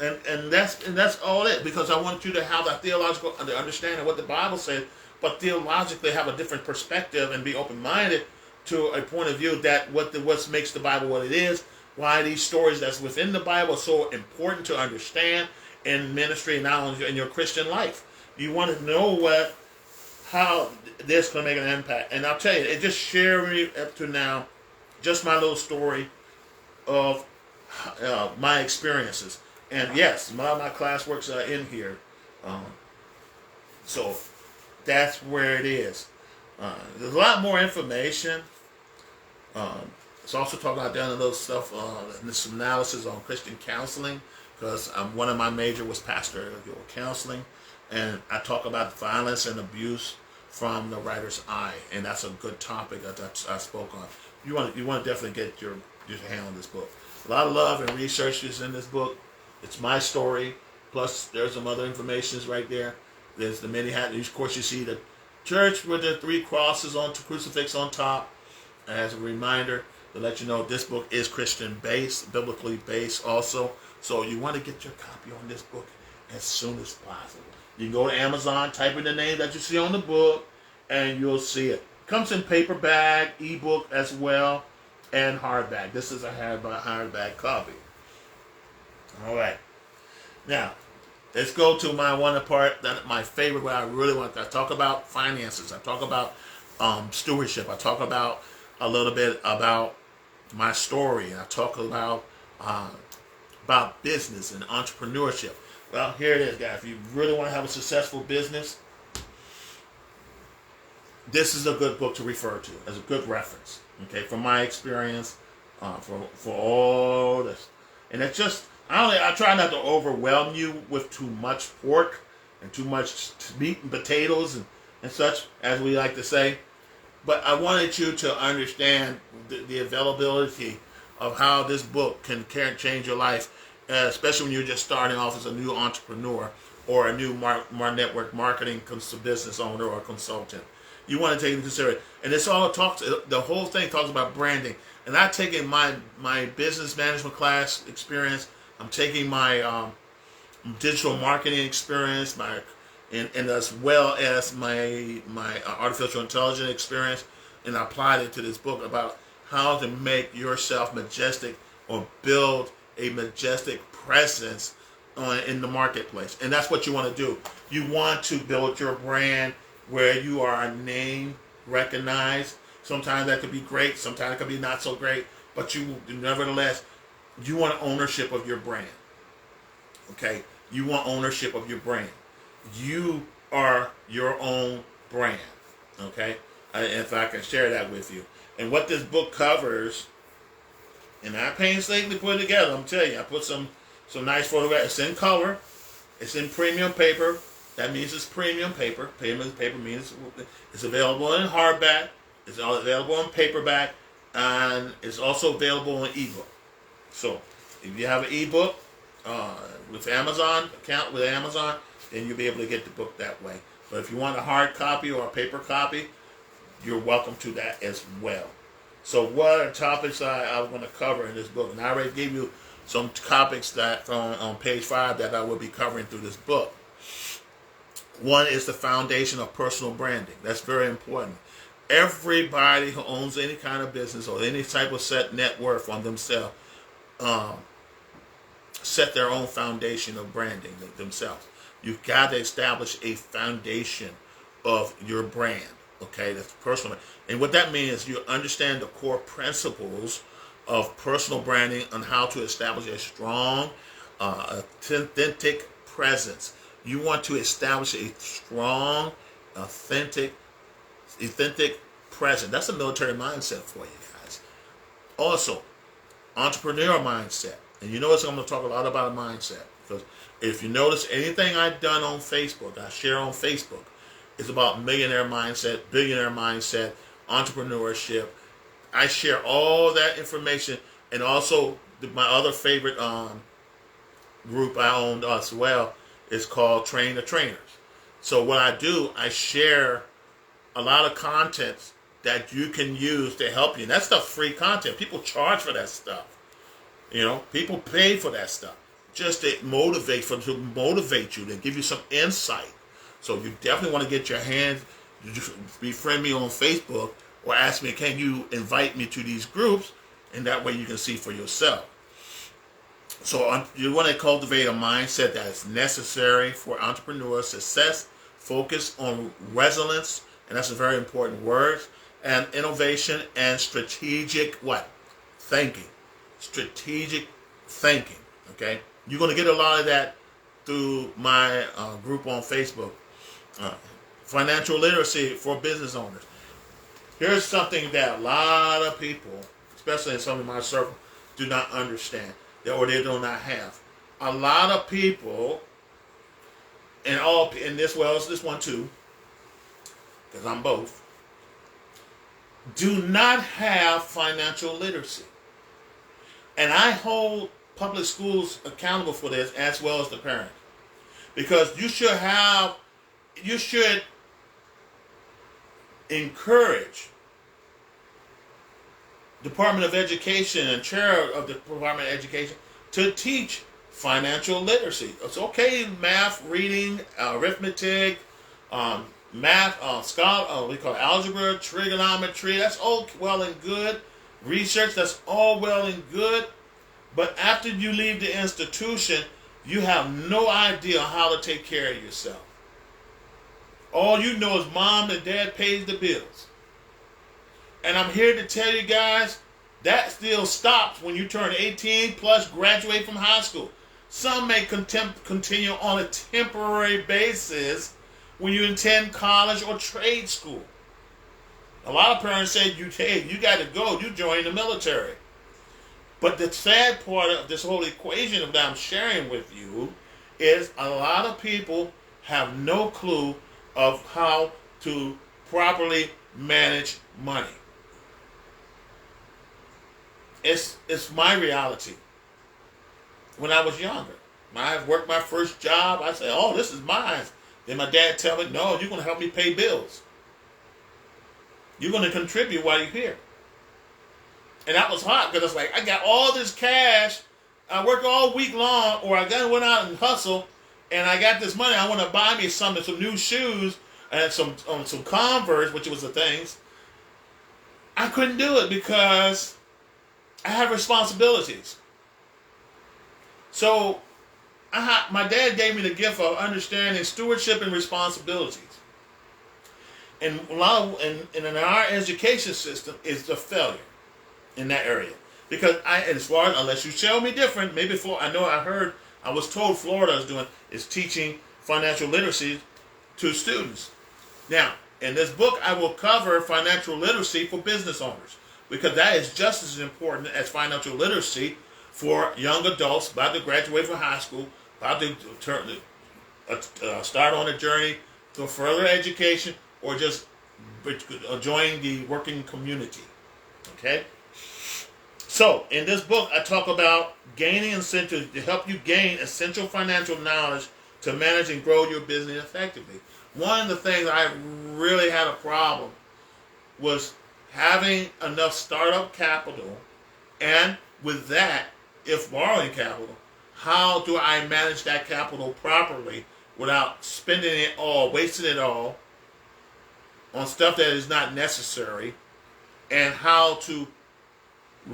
and that's all it, because I want you to have that theological understanding of what the Bible says, but theologically have a different perspective and be open-minded to a point of view that what makes the Bible what it is, why these stories that's within the Bible are so important to understand in ministry and now in your Christian life. You want to know how this can make an impact. And I'll tell you, it just shared me up to now, just my little story of my experiences. And yes, a lot of my classworks are in here. So that's where it is. There's a lot more information. It's also talking about doing a little stuff, some analysis on Christian counseling, because one of my major was pastoral counseling, and I talk about violence and abuse from the writer's eye, and that's a good topic that I spoke on. You want to definitely get your hand on this book. A lot of love and research is in this book. It's my story, plus there's some other informations right there. There's the many hats. Of course, you see the church with the 3 crosses on crucifix on top, as a reminder to let you know this book is Christian based, biblically based also. So you want to get your copy on this book as soon as possible. You can go to Amazon, type in the name that you see on the book, and you'll see it. Comes in paperback, ebook as well, and hardback. This is a hardback copy. All right. Now, let's go to my favorite, what I really want to talk about: finances. I talk about stewardship. I talk about a little bit about my story, and I talk about business and entrepreneurship. Well, here it is, guys. If you really want to have a successful business, this is a good book to refer to as a good reference. Okay, from my experience, for all this, and it's just I try not to overwhelm you with too much pork and too much meat and potatoes and such, as we like to say. But I wanted you to understand the availability of how this book can change your life, especially when you're just starting off as a new entrepreneur or a new network marketing business owner or consultant. You want to take it into consideration. And the whole thing talks about branding. And I've taken my business management class experience. I'm taking my digital marketing experience, and as well as my artificial intelligence experience, and I applied it to this book about how to make yourself majestic or build a majestic presence in the marketplace. And that's what you want to do. You want to build your brand where you are a name recognized. Sometimes that could be great, sometimes it could be not so great, but nevertheless, you want ownership of your brand. Okay? You want ownership of your brand. You are your own brand. Okay? If I can share that with you. And what this book covers, and I painstakingly put it together, I'm telling you, I put some nice photographs. It's in color. It's in premium paper. That means it's premium paper. Premium paper means it's available in hardback. It's available in paperback. And it's also available in ebook. So if you have an ebook with Amazon, account with Amazon, then you'll be able to get the book that way. But if you want a hard copy or a paper copy, you're welcome to that as well. So what are topics I'm going to cover in this book? And I already gave you some topics that on page 5 that I will be covering through this book. One is the foundation of personal branding. That's very important. Everybody who owns any kind of business or any type of set net worth on themselves set their own foundation of branding themselves. You've got to establish a foundation of your brand. Okay, that's personal. And what that means is you understand the core principles of personal branding and how to establish a strong, authentic presence. You want to establish a strong, authentic presence. That's a military mindset for you guys. Also, entrepreneur mindset. And you notice I'm going to talk a lot about a mindset. Because if you notice anything I've done on Facebook, I share on Facebook, it's about millionaire mindset, billionaire mindset, entrepreneurship. I share all that information, and also my other favorite group I own as well is called Train the Trainers. So what I do, I share a lot of content that you can use to help you. And that stuff's free content. People charge for that stuff. People pay for that stuff just to motivate you, to give you some insight. So you definitely want to get your hands, befriend me on Facebook, or ask me, can you invite me to these groups? And that way you can see for yourself. So you want to cultivate a mindset that is necessary for entrepreneur success. Focus on resilience, and that's a very important word, and innovation and strategic thinking. Strategic thinking. Okay, you're going to get a lot of that through my group on Facebook. Financial literacy for business owners. Here's something that a lot of people, especially in some of my circle, do not understand, or they do not have. A lot of people, in this, well, it's this one too, because I'm both, do not have financial literacy. And I hold public schools accountable for this, as well as the parents. Because you should encourage Department of Education and chair of the Department of Education to teach financial literacy. It's okay, math, reading, arithmetic, math, we call it algebra, trigonometry. That's all well and good. Research, that's all well and good. But after you leave the institution, you have no idea how to take care of yourself. All you know is mom and dad pays the bills. And I'm here to tell you guys, that still stops when you turn 18 plus graduate from high school. Some may continue on a temporary basis when you attend college or trade school. A lot of parents say, you got to go, you join the military. But the sad part of this whole equation that I'm sharing with you is a lot of people have no clue of how to properly manage money. It's my reality. When I was younger, when I worked my first job, I said, oh, this is mine. Then my dad tell me, no, you're going to help me pay bills. You're going to contribute while you're here. And that was hot because it's like, I got all this cash. I worked all week long, or I went out and hustled, and I got this money. I want to buy me some new shoes and some Converse, which was the things. I couldn't do it because I have responsibilities. So my dad gave me the gift of understanding stewardship and responsibilities. And in our education system is the failure in that area. Because as far as, unless you tell me different, maybe I was told Florida is teaching financial literacy to students. Now, in this book, I will cover financial literacy for business owners, because that is just as important as financial literacy for young adults about to graduate from high school, about to start on a journey to further education, or just join the working community. Okay? So, in this book, I talk about to help you gain essential financial knowledge to manage and grow your business effectively. One of the things I really had a problem was having enough startup capital, and with that, if borrowing capital, how do I manage that capital properly without spending it all, wasting it all on stuff that is not necessary, and how to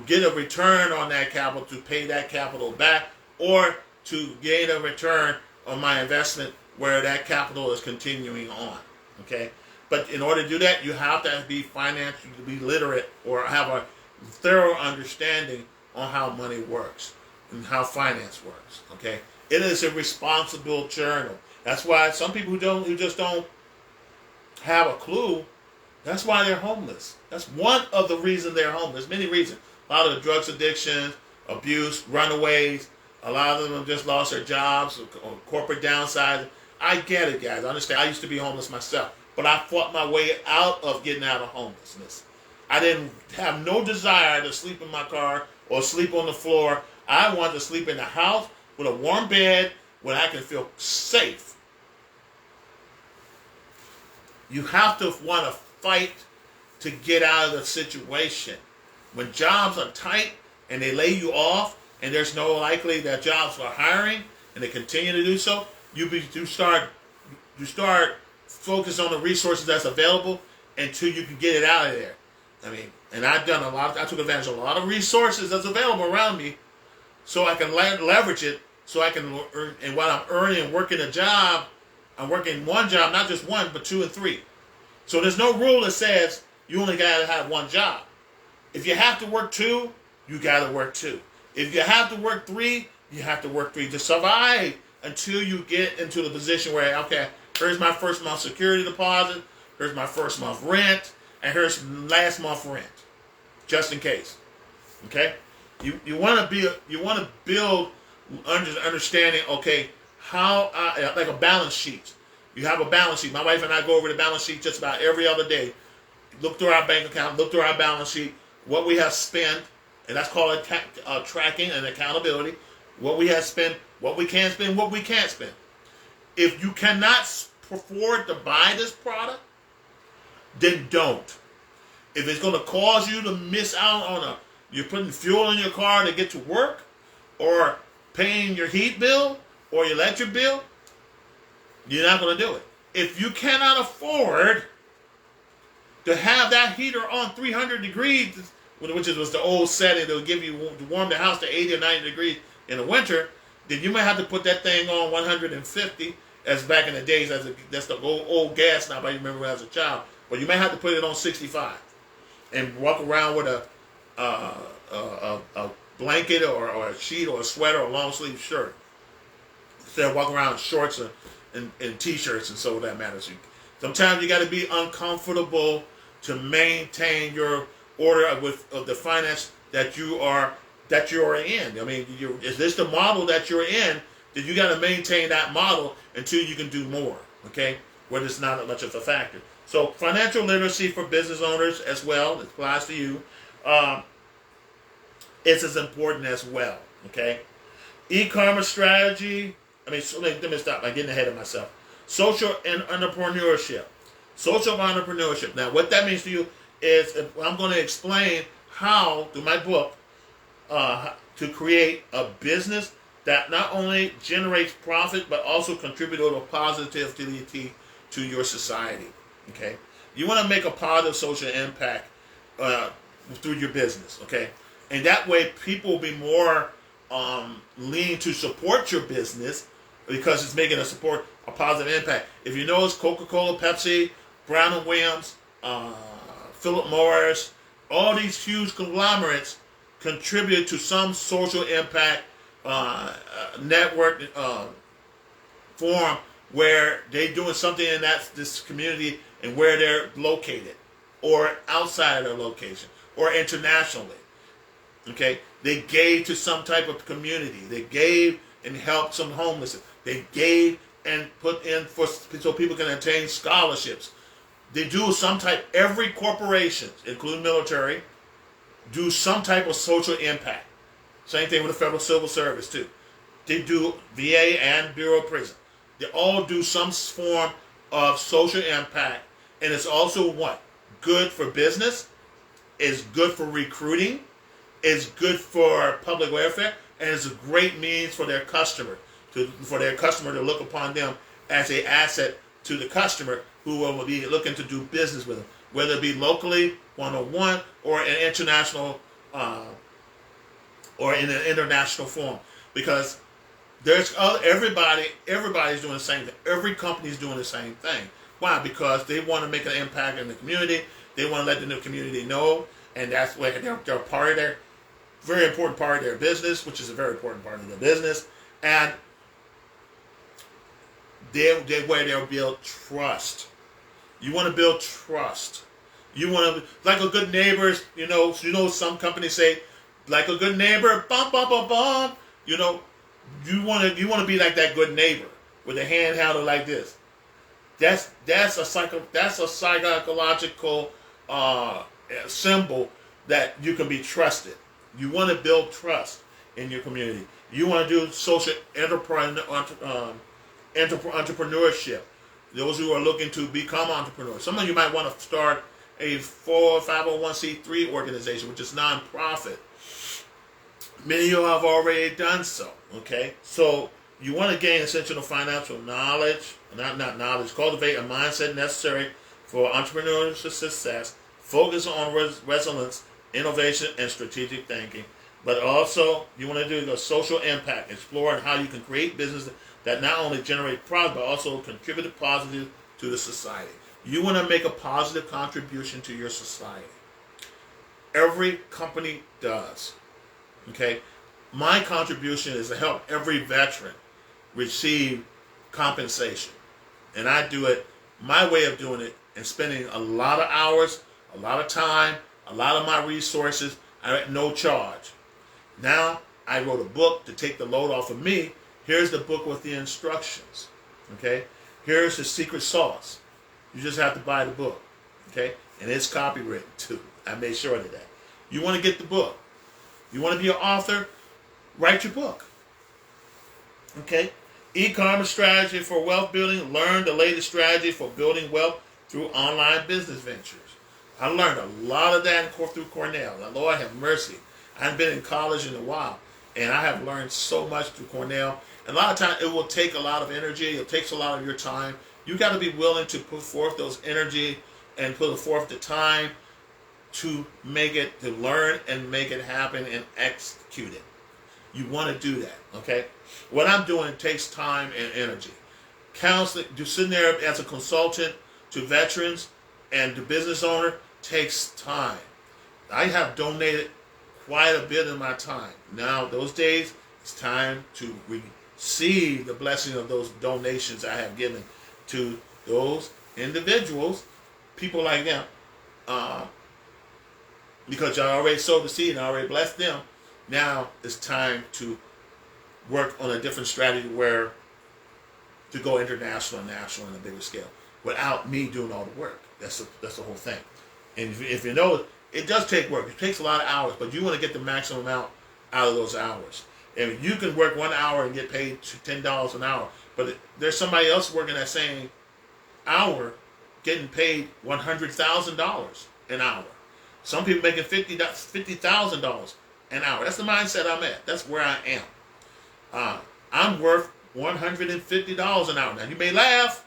get a return on that capital to pay that capital back, or to gain a return on my investment where that capital is continuing on. Okay? But in order to do that, you have to be financially literate, or have a thorough understanding on how money works and how finance works. Okay? It is a responsible journal. That's why some people who just don't have a clue, that's why they're homeless. That's one of the reasons they're homeless. Many reasons. A lot of the drugs addiction, abuse, runaways. A lot of them have just lost their jobs, or corporate downsizing. I get it, guys. I understand. I used to be homeless myself. But I fought my way out of getting out of homelessness. I didn't have no desire to sleep in my car or sleep on the floor. I wanted to sleep in the house with a warm bed where I can feel safe. You have to want to fight to get out of the situation. When jobs are tight and they lay you off, and there's no likely that jobs are hiring, and they continue to do so, you start focus on the resources that's available until you can get it out of there. I mean, and I took advantage of a lot of resources that's available around me, so I can leverage it, so I can earn. And while I'm earning and working a job, I'm working one job, not just one, but 2 and 3. So there's no rule that says you only got to have one job. If you have to work 2, you got to work 2. If you have to work 3, you have to work 3 to survive until you get into the position where, okay, here's my first month security deposit, here's my first month rent, and here's last month rent, just in case. Okay, you want to build understanding. Okay, how like a balance sheet. You have a balance sheet. My wife and I go over the balance sheet just about every other day. Look through our bank account, look through our balance sheet, what we have spent, and that's called tracking and accountability. What we have spent, what we can spend, what we can't spend. If you cannot afford to buy this product, then don't. If it's going to cause you to miss out on you're putting fuel in your car to get to work, or paying your heat bill or your electric bill, you're not going to do it. If you cannot afford to have that heater on 300 degrees, which was the old setting that would give you to warm the house to 80 or 90 degrees in the winter, then you might have to put that thing on 150, as back in the days. That's the old gas knob I remember as a child. But you may have to put it on 65 and walk around with a blanket or a sheet or a sweater or a long sleeve shirt, instead of walking around in shorts and t-shirts and so that matters. Sometimes you got to be uncomfortable to maintain your order of the finance that you are in. I mean, is this the model that you're in? Then you got to maintain that model until you can do more. Okay, where it's not much of a factor. So financial literacy for business owners as well, it applies to you. It's as important as well. Okay, e-commerce strategy. I mean, let me stop. I'm getting ahead of myself. Social and entrepreneurship. Social entrepreneurship. Now, what that means to you is I'm going to explain how, through my book, to create a business that not only generates profit but also contributes to a positivity to your society. Okay, you want to make a positive social impact through your business. Okay, and that way people will be more lean to support your business because it's making a positive impact. If you notice, Coca-Cola, Pepsi, Brown and Williams, Philip Morris, all these huge conglomerates contribute to some social impact network form where they're doing something in this community and where they're located, or outside of their location, or internationally. Okay, they gave to some type of community. They gave and helped some homeless. They gave and put in so people can attain scholarships. They do some type. Every corporation, including military, do some type of social impact. Same thing with the Federal Civil Service too. They do VA and Bureau of Prison. They all do some form of social impact, and it's also what? Good for business, it's good for recruiting, it's good for public welfare, and it's a great means for their customer to look upon them as an asset to the customer who will be looking to do business with them, whether it be locally, one-on-one, or an international, or in an international form. Because there's everybody's doing the same thing. Every company's doing the same thing. Why? Because they want to make an impact in the community. They want to let the community know, and that's where they're part of their very important part of their business, which is a very important part of their business, and they'll build trust. You want to build trust. You want to, like a good neighbor. You know, some companies say, like a good neighbor, bum bum bum bum. You know, you want to be like that good neighbor with a hand handled like this. That's a psychological symbol that you can be trusted. You want to build trust in your community. You want to do social entrepreneurship. Those who are looking to become entrepreneurs. Some of you might want to start a 501c3 organization, which is nonprofit. Many of you have already done so. Okay, so you want to gain essential financial knowledge, not knowledge, cultivate a mindset necessary for entrepreneurial success, focus on resilience, innovation, and strategic thinking. But also, you want to do the social impact, exploring how you can create business that not only generate profit, but also contribute positive to the society. You want to make a positive contribution to your society. Every company does. Okay? My contribution is to help every veteran receive compensation. And I do it, my way of doing it, and spending a lot of hours, a lot of time, a lot of my resources at no charge. Now, I wrote a book to take the load off of me. Here's the book with the instructions. Okay? Here's the secret sauce. You just have to buy the book. Okay? And it's copywritten too. I made sure of that. You want to get the book. You want to be an author? Write your book. Okay? E-commerce strategy for wealth building. Learn the latest strategy for building wealth through online business ventures. I learned a lot of that through Cornell. Now, Lord have mercy. I haven't been in college in a while, and I have learned so much through Cornell. And a lot of times, it will take a lot of energy. It takes a lot of your time. You got to be willing to put forth those energy and put forth the time to make it, to learn and make it happen and execute it. You want to do that, okay? What I'm doing takes time and energy. Counseling, just sitting there as a consultant to veterans and to business owner takes time. I have donated quite a bit of my time. Now, those days, it's time to receive the blessing of those donations I have given to those individuals, people like them, because I already sowed the seed and I already blessed them. Now it's time to work on a different strategy where to go international and national on a bigger scale without me doing all the work. That's the whole thing. And if you know, it does take work. It takes a lot of hours, but you want to get the maximum amount out of those hours. And you can work 1 hour and get paid $10 an hour, but there's somebody else working that same hour getting paid $100,000 an hour. Some people making $50,000 an hour. That's the mindset I'm at. That's where I am. I'm worth $150 an hour. Now, you may laugh.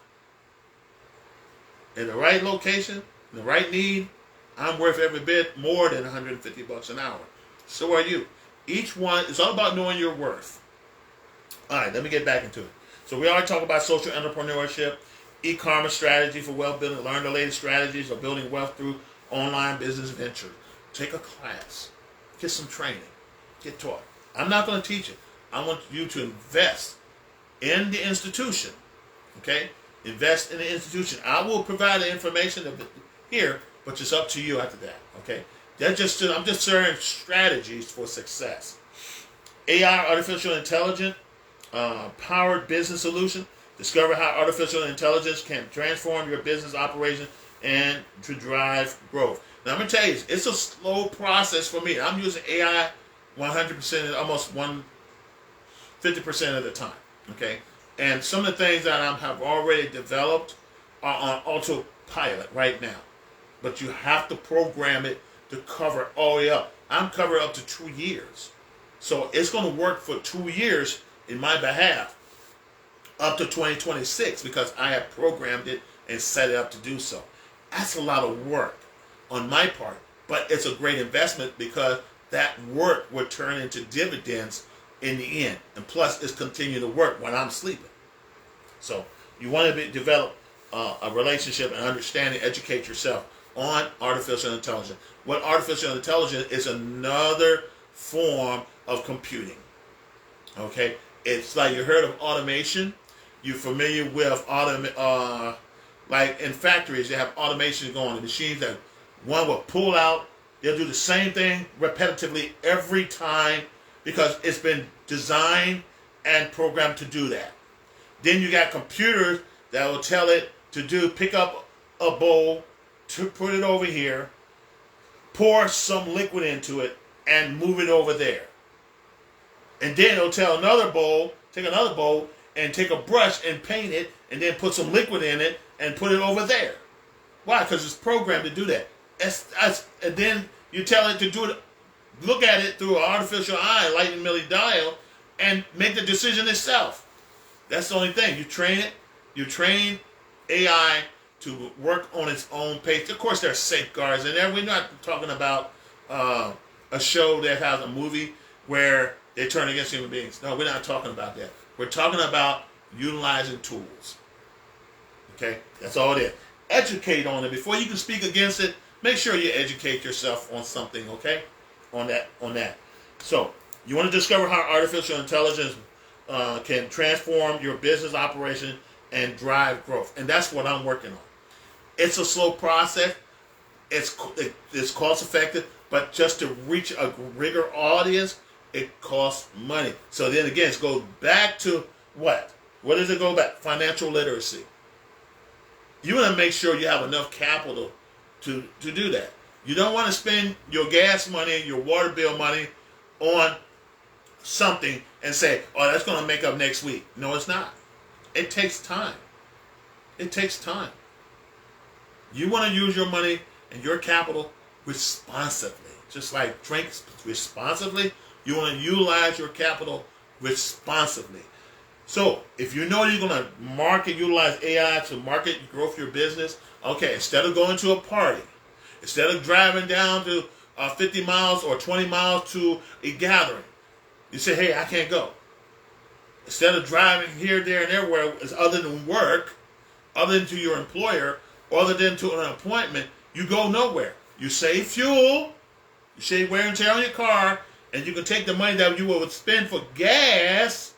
In the right location, in the right need, I'm worth every bit more than $150 an hour. So are you. Each one, it's all about knowing your worth. All right, let me get back into it. So we already talked about social entrepreneurship, e-commerce strategy for wealth building, learn the latest strategies of building wealth through online business venture. Take a class. Get some training. Get taught. I'm not going to teach it. I want you to invest in the institution. Okay? Invest in the institution. I will provide the information here, but it's up to you after that. Okay? I'm just sharing strategies for success. AI, artificial intelligence, powered business solution. Discover how artificial intelligence can transform your business operation and to drive growth. Now, I'm going to tell you, it's a slow process for me. I'm using AI 100%, almost 50% of the time. Okay? And some of the things that I have already developed are on autopilot right now. But you have to program it to cover all the way up. I'm covered up to 2 years. So it's going to work for 2 years in my behalf up to 2026 because I have programmed it and set it up to do so. That's a lot of work on my part, but it's a great investment because that work will turn into dividends in the end. And plus, it's continuing to work when I'm sleeping. So you want to develop a relationship and understanding, educate yourself on artificial intelligence. What artificial intelligence is another form of computing. Okay? It's like you heard of automation. You're familiar with like in factories, they have automation going. The machines that one will pull out, they'll do the same thing repetitively every time because it's been designed and programmed to do that. Then you got computers that will tell it to pick up a bowl, to put it over here, pour some liquid into it, and move it over there. And then it'll tell take another bowl, and take a brush and paint it, and then put some liquid in it, and put it over there. Why? Because it's programmed to do that. And then you tell it to do it, look at it through an artificial eye, light and milli dial, and make the decision itself. That's the only thing. You train AI to work on its own pace. Of course, there are safeguards in there. We're not talking about a show that has a movie where they turn against human beings. No, we're not talking about that. We're talking about utilizing tools. Okay? That's all it is. Educate on it. Before you can speak against it, make sure you educate yourself on something, okay? On that. So, you want to discover how artificial intelligence can transform your business operation and drive growth. And that's what I'm working on. It's a slow process. It's cost effective, but just to reach a bigger audience, it costs money. So then again, it goes back to what? What does it go back? Financial literacy. You want to make sure you have enough capital to do that. You don't want to spend your gas money, your water bill money on something and say, oh, that's going to make up next week. No, it's not. It takes time. It takes time. You want to use your money and your capital responsibly. Just like drink responsibly, you want to utilize your capital responsibly. So, if you know you're going to utilize AI to market and grow your business, okay, instead of going to a party, instead of driving down to 50 miles or 20 miles to a gathering, you say, hey, I can't go. Instead of driving here, there, and everywhere, other than work, other than to your employer, or other than to an appointment, you go nowhere. You save fuel, you save wear and tear on your car, and you can take the money that you would spend for gas,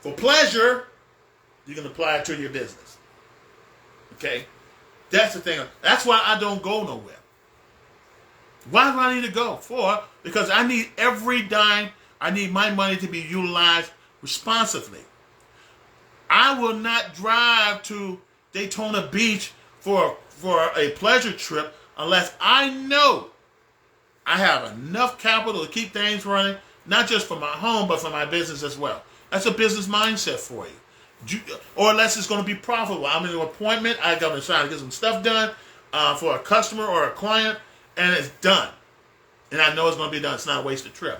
for pleasure, you can apply it to your business. Okay? That's the thing. That's why I don't go nowhere. Why do I need to go? Because I need every dime. I need my money to be utilized responsibly. I will not drive to Daytona Beach for a pleasure trip unless I know I have enough capital to keep things running, not just for my home, but for my business as well. That's a business mindset for you. Or unless it's going to be profitable. I'm in an appointment, I got to try to get some stuff done for a customer or a client, and it's done. And I know it's going to be done. It's not a wasted trip.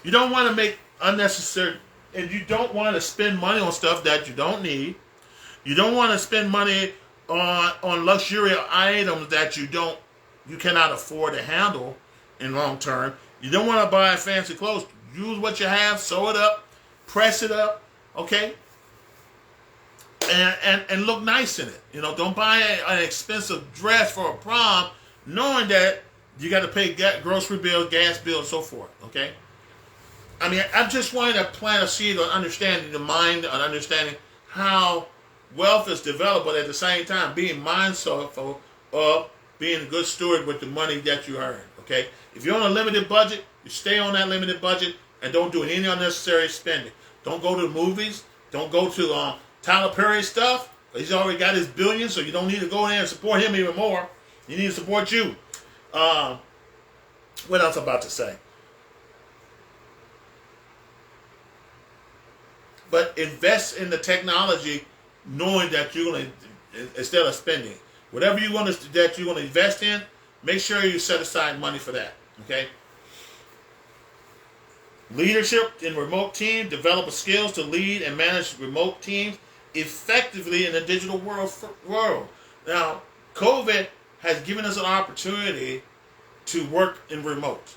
You don't want to make unnecessary, and you don't want to spend money on stuff that you don't need. You don't want to spend money on luxury items that you cannot afford to handle in long term. You don't want to buy fancy clothes. Use what you have, sew it up, press it up, okay? And look nice in it. You know, don't buy an expensive dress for a prom knowing that you got to pay grocery bills, gas bills, and so forth, okay? I mean, I'm just wanting to plant a seed on understanding the mind, on understanding how wealth is developed, but at the same time, being mindful of being a good steward with the money that you earn, okay? If you're on a limited budget, you stay on that limited budget and don't do any unnecessary spending. Don't go to the movies. Don't go to Tyler Perry stuff. He's already got his billions, so you don't need to go there and support him even more. You need to support you. What else I'm about to say? But invest in the technology knowing that you're going to, instead of spending, whatever you want that you want to invest in, make sure you set aside money for that, okay? Leadership in remote teams, develop skills to lead and manage remote teams effectively in the digital world. Now, COVID has given us an opportunity to work remote.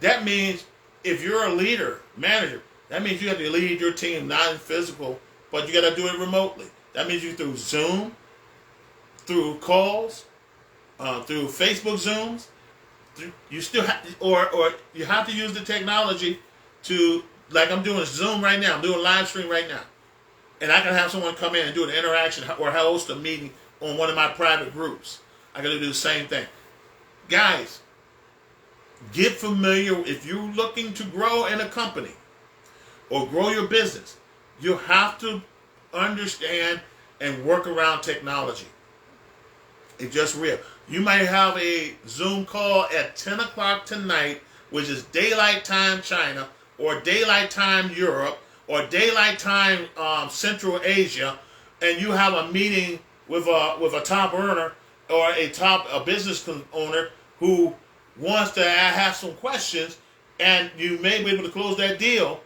That means if you're a leader, manager, that means you have to lead your team not in physical, but you got to do it remotely. That means you through Zoom, through calls, through Facebook Zooms. You still have, or you have to use the technology to, like I'm doing Zoom right now. I'm doing live stream right now, and I can have someone come in and do an interaction or host a meeting on one of my private groups. I got to do the same thing, guys. Get familiar. If you're looking to grow in a company or grow your business, you have to understand and work around technology. It's just real. You might have a Zoom call at 10 o'clock tonight, which is daylight time China, or daylight time Europe, or daylight time Central Asia, and you have a meeting with a top earner, or a business owner who wants to have some questions, and you may be able to close that deal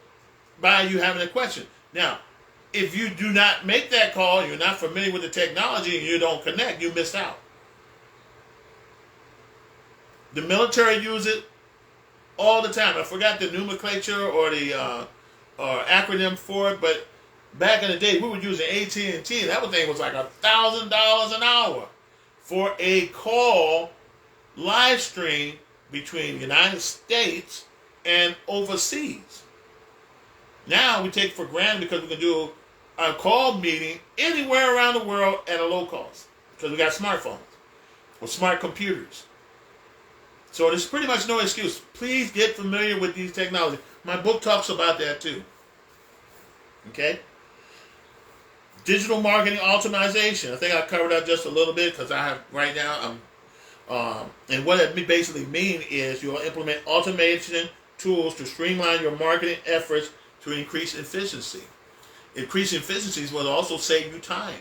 by you having a question. Now, if you do not make that call, you're not familiar with the technology, and you don't connect, you miss out. The military use it all the time. I forgot the nomenclature or the or acronym for it, but back in the day, we were using AT&T. That thing was like $1,000 an hour for a call live stream between the United States and overseas. Now we take it for granted because we can do a call meeting anywhere around the world at a low cost because we got smartphones or smart computers. So there's pretty much no excuse. Please get familiar with these technologies. My book talks about that too. Okay? Digital marketing optimization. I think I covered that just a little bit because I have right now. And what it basically means is you'll implement automation tools to streamline your marketing efforts to increase efficiency. Increasing efficiencies will also save you time.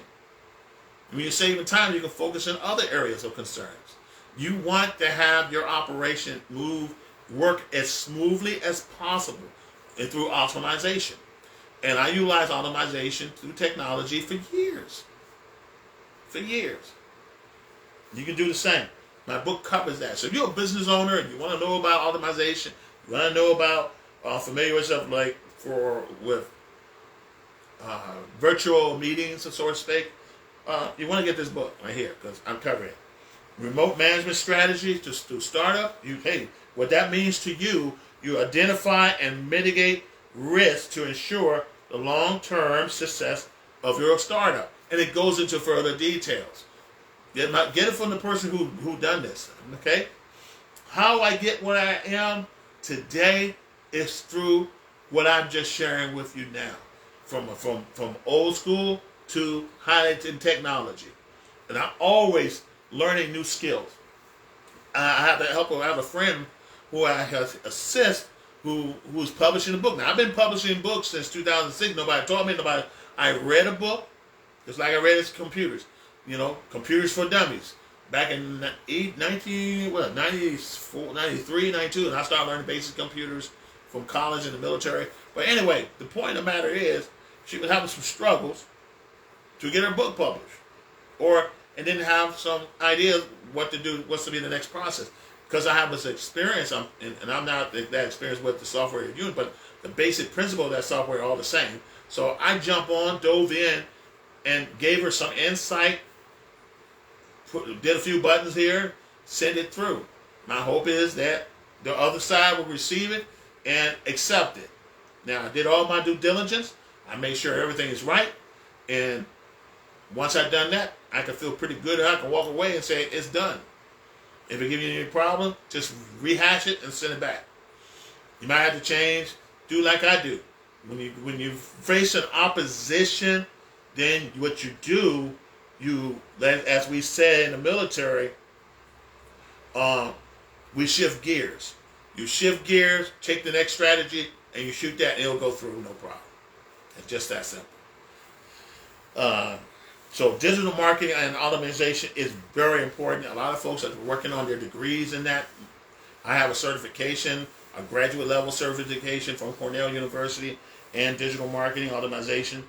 When you're saving time, you can focus on other areas of concerns. You want to have your operation work as smoothly as possible and through optimization. And I utilize optimization through technology for years. For years. You can do the same. My book covers that. So if you're a business owner and you want to know about optimization, you want to know about familiar with stuff like with virtual meetings, so to speak, you want to get this book right here because I'm covering it. Remote management strategy to startup. What that means to you, you identify and mitigate risk to ensure the long-term success of your startup. And it goes into further details. Get it from the person who done this. Okay? How I get where I am today is through what I'm just sharing with you now. From old school to high-end technology. And I'm always learning new skills. I have a friend who I assist who's publishing a book. Now, I've been publishing books since 2006. Nobody taught me. I read a book, just like I read his computers. Computers for Dummies. Back in 93, 92, and I started learning basic computers from college and the military. But anyway, the point of the matter is, she was having some struggles to get her book published, and didn't have some ideas what to do, what's to be the next process. Because I have this experience, and I'm not that experienced with the software you're using, but the basic principle of that software are all the same. So I dove in, and gave her some insight, did a few buttons here, sent it through. My hope is that the other side will receive it and accept it. Now, I did all my due diligence. I made sure everything is right, and once I've done that, I can feel pretty good, and I can walk away and say, it's done. If it gives you any problem, just rehash it and send it back. You might have to change, do like I do. When you face an opposition, then what you do, as we say in the military, we shift gears. You shift gears, take the next strategy, and you shoot that, and it'll go through no problem. It's just that simple. So digital marketing and automation is very important. A lot of folks are working on their degrees in that. I have a certification, a graduate level certification from Cornell University in digital marketing automation.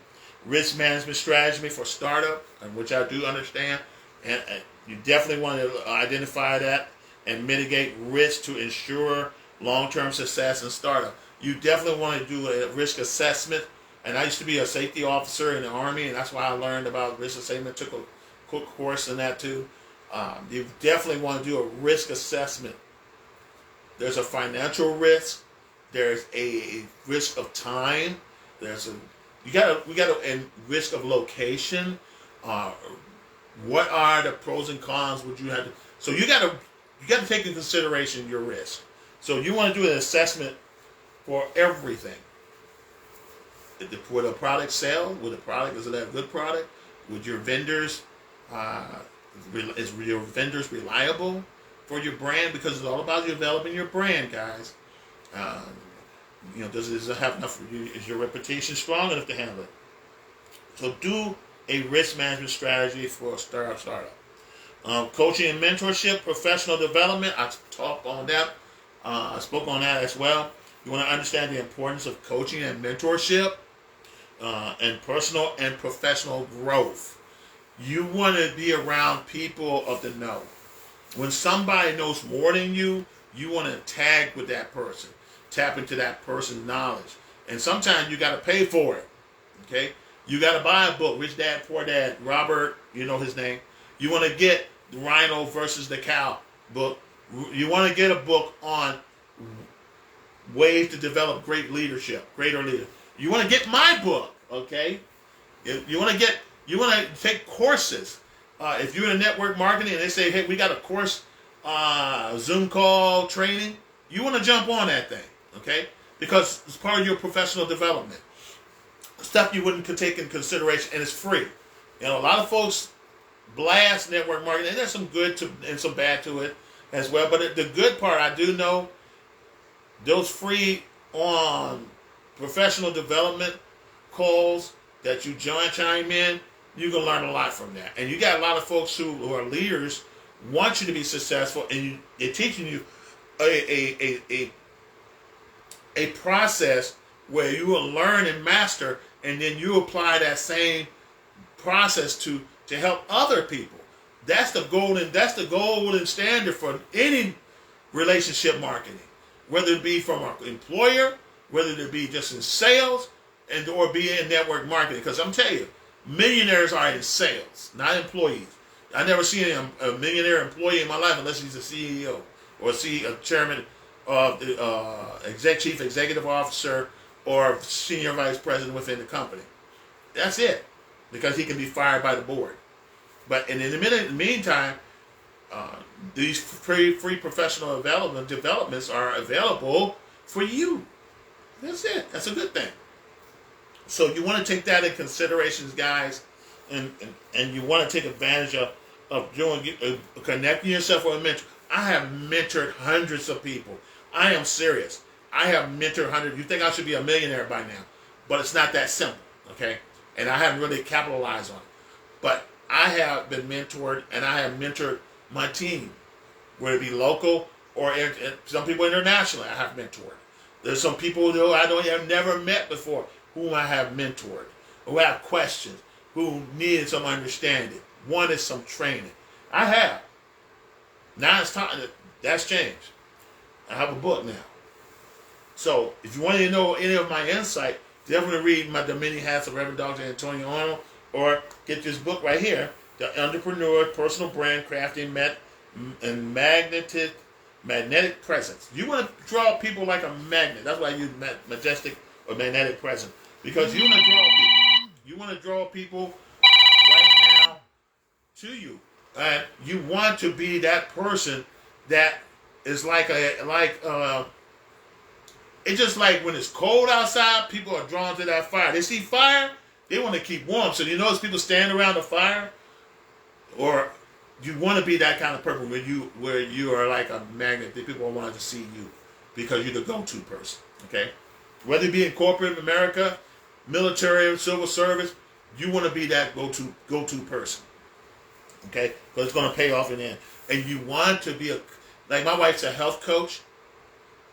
Risk management strategy for startup, which I do understand. And you definitely want to identify that and mitigate risk to ensure long-term success in startup. You definitely want to do a risk assessment. And I used to be a safety officer in the Army, and that's why I learned about risk assessment. Took a quick course in that too. You definitely want to do a risk assessment. There's a financial risk. There's a risk of time. We got a risk of location. What are the pros and cons? Would you have to? So you got to take into consideration your risk. So you want to do an assessment for everything. Would a product sell? Is it a good product? Would your vendors, is your vendors reliable for your brand? Because it's all about developing your brand, guys. Does it have enough? Is your reputation strong enough to handle it? So do a risk management strategy for a startup. Coaching and mentorship, professional development. I talked on that. I spoke on that as well. You want to understand the importance of coaching and mentorship and personal and professional growth. You want to be around people of the know. When somebody knows more than you want to tag with that person. Tap into that person's knowledge. And sometimes you got to pay for it. Okay? You got to buy a book. Rich Dad, Poor Dad. Robert, you know his name. You want to get the Rhino versus the Cow book. You want to get a book on ways to develop greater leader. You want to get my book, okay? You want to take courses. If you're in network marketing and they say, hey, we got a course, Zoom call training, you want to jump on that thing, okay? Because it's part of your professional development. Stuff you wouldn't take in consideration, and it's free. You know, a lot of folks blast network marketing, and there's some good and some bad to it as well. But the good part, I do know, those free on professional development calls that you chime in, you can learn a lot from that. And you got a lot of folks who are leaders, want you to be successful, and they're teaching you a process where you will learn and master, and then you apply that same process to help other people. That's the golden standard for any relationship marketing, whether it be from an employer, whether it be just in sales, or be in network marketing. Because I'm telling you, millionaires are in sales, not employees. I never seen a millionaire employee in my life unless he's a CEO or a chairman of the chief executive officer or senior vice president within the company. That's it, because he can be fired by the board. But in the meantime, these free professional developments are available for you. That's it. That's a good thing. So you want to take that in consideration, guys, and you want to take advantage of connecting yourself with a mentor. I have mentored hundreds of people. I am serious. I have mentored hundreds. You think I should be a millionaire by now, but it's not that simple, okay? And I haven't really capitalized on it. But I have been mentored, and I have mentored my team, whether it be local or some people internationally I have mentored. There's some people who I have never met before whom I have mentored, who have questions, who needed some understanding, wanted some training. I have. Now it's time. That's changed. I have a book now. So if you want to know any of my insight, definitely read The Many Hats of Reverend Dr. Antonio Arnold, or get this book right here, The Entrepreneur Personal Brand Crafting and Magnetic Presence. You want to draw people like a magnet. That's why I use majestic or magnetic presence. Because you want to draw people. You want to draw people right now to you. And you want to be that person that is it's just like when it's cold outside, people are drawn to that fire. They see fire, they want to keep warm. So you notice people stand around the fire, or you want to be that kind of person where you are like a magnet that people want to see you because you're the go-to person. Okay, whether it be in corporate America, military, civil service, you want to be that go-to person. Okay, because it's going to pay off in the end. And you want to be like my wife's a health coach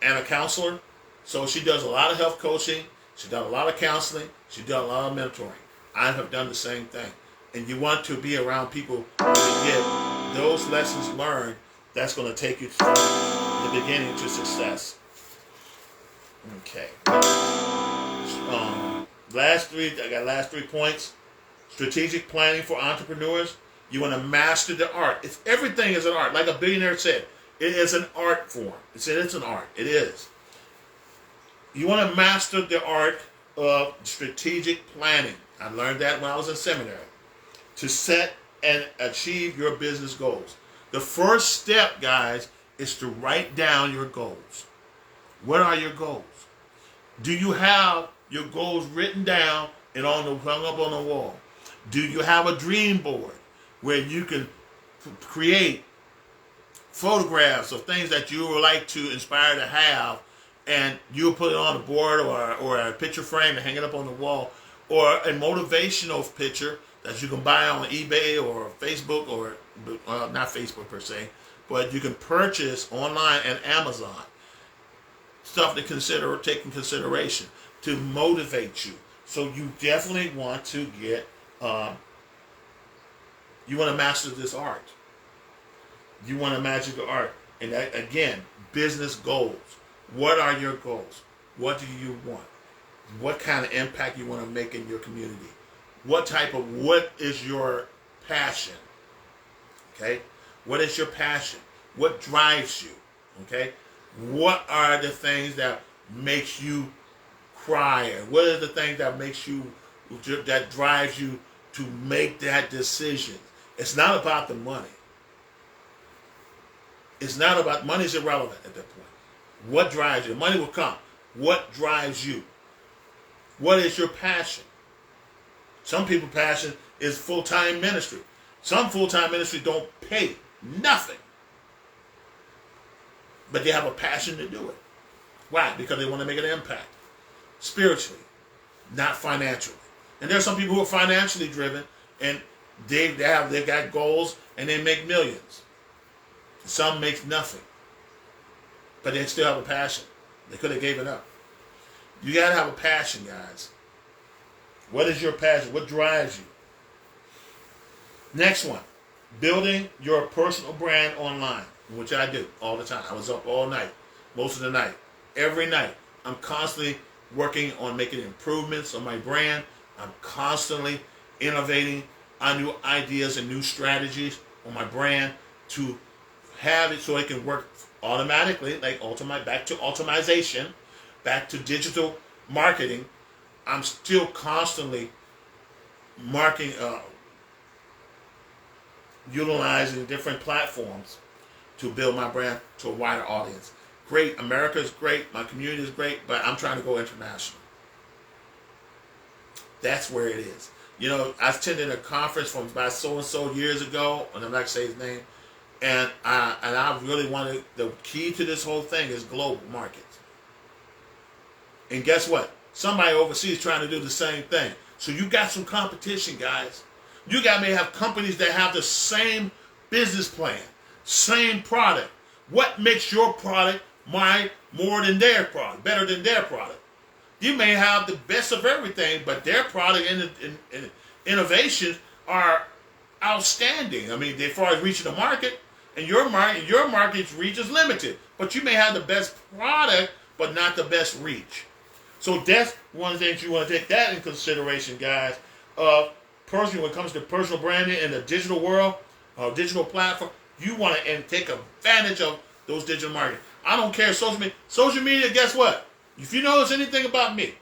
and a counselor. So she does a lot of health coaching. She does a lot of counseling. She does a lot of mentoring. I have done the same thing. And you want to be around people who get those lessons learned. That's going to take you from the beginning to success. Okay. I got last three points. Strategic planning for entrepreneurs. You want to master the art. Everything is an art. Like a billionaire said, it is an art form. It's an art. It is. You want to master the art of strategic planning. I learned that when I was in seminary. To set and achieve your business goals. The first step, guys, is to write down your goals. What are your goals? Do you have your goals written down and hung up on the wall? Do you have a dream board where you can create photographs of things that you would like to inspire to have, and you'll put it on a board or a picture frame and hang it up on the wall, or a motivational picture that you can buy on eBay or Facebook, or not Facebook per se, but you can purchase online and Amazon. Stuff to take in consideration to motivate you. So you definitely want to get, you want to master this art. You want to master the art. And that, again, business goals. What are your goals? What do you want? What kind of impact you want to make in your community? What is your passion? Okay? What is your passion? What drives you? Okay? What are the things that makes you cry? What are the things that drives you to make that decision? It's not about the money. It's not about, money's irrelevant at that point. What drives you? Money will come. What drives you? What is your passion? Some people's passion is full-time ministry. Some full-time ministry don't pay nothing. But they have a passion to do it. Why? Because they want to make an impact. Spiritually, not financially. And there are some people who are financially driven, and they've got goals, and they make millions. Some make nothing. But they still have a passion. They could have gave it up. You got to have a passion, guys. What is your passion? What drives you? Next one. Building your personal brand online, which I do all the time. I was up all night, most of the night, every night. I'm constantly working on making improvements on my brand. I'm constantly innovating on new ideas and new strategies on my brand to have it so it can work automatically, like back to automation, back to digital marketing. I'm still constantly utilizing different platforms to build my brand to a wider audience. Great, America is great, my community is great, but I'm trying to go international. That's where it is. You know, I attended a conference from about so-and-so years ago, and I'm not going to say his name, and I really wanted, the key to this whole thing is global markets. And guess what? Somebody overseas trying to do the same thing. So you got some competition, guys. You may have companies that have the same business plan, same product. What makes your product more than their product, better than their product? You may have the best of everything, but their product and innovations are outstanding. I mean, as far as reaching the market, and your market's reach is limited. But you may have the best product, but not the best reach. So that's one of the things you want to take that in consideration, guys. Personally, when it comes to personal branding in the digital world, digital platform, you want to take advantage of those digital marketing. I don't care social media. Social media, guess what? If you notice anything about me,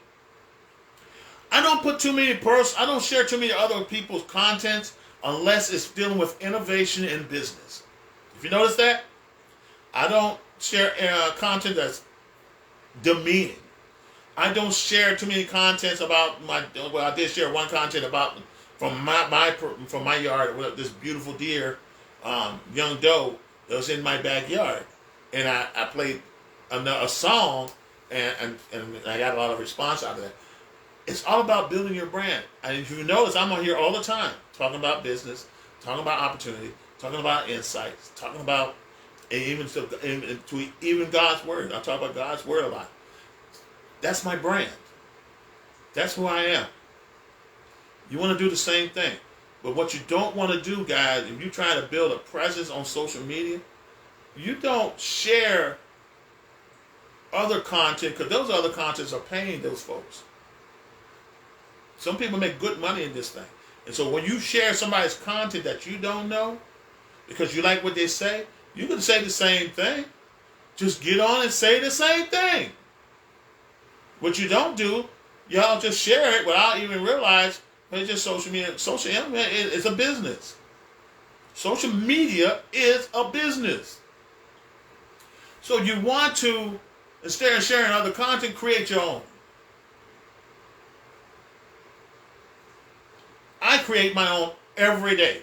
I don't put too many I don't share too many other people's contents unless it's dealing with innovation in business. If you notice that, I don't share content that's demeaning. I don't share too many contents about I did share one content about from my yard with this beautiful deer, young doe that was in my backyard, and I played a song and I got a lot of response out of that. It's all about building your brand. And if you notice, I'm on here all the time talking about business, talking about opportunity, talking about insights, talking about even God's word. I talk about God's word a lot. That's my brand. That's who I am. You want to do the same thing. But what you don't want to do, guys, if you try to build a presence on social media, you don't share other content, because those other contents are paying those folks. Some people make good money in this thing. And so when you share somebody's content that you don't know, because you like what they say, you can say the same thing. Just get on and say the same thing. What you don't do, y'all just share it without even realize it's just social media. Social media is a business. Social media is a business. So you want to, instead of sharing other content, create your own. I create my own every day.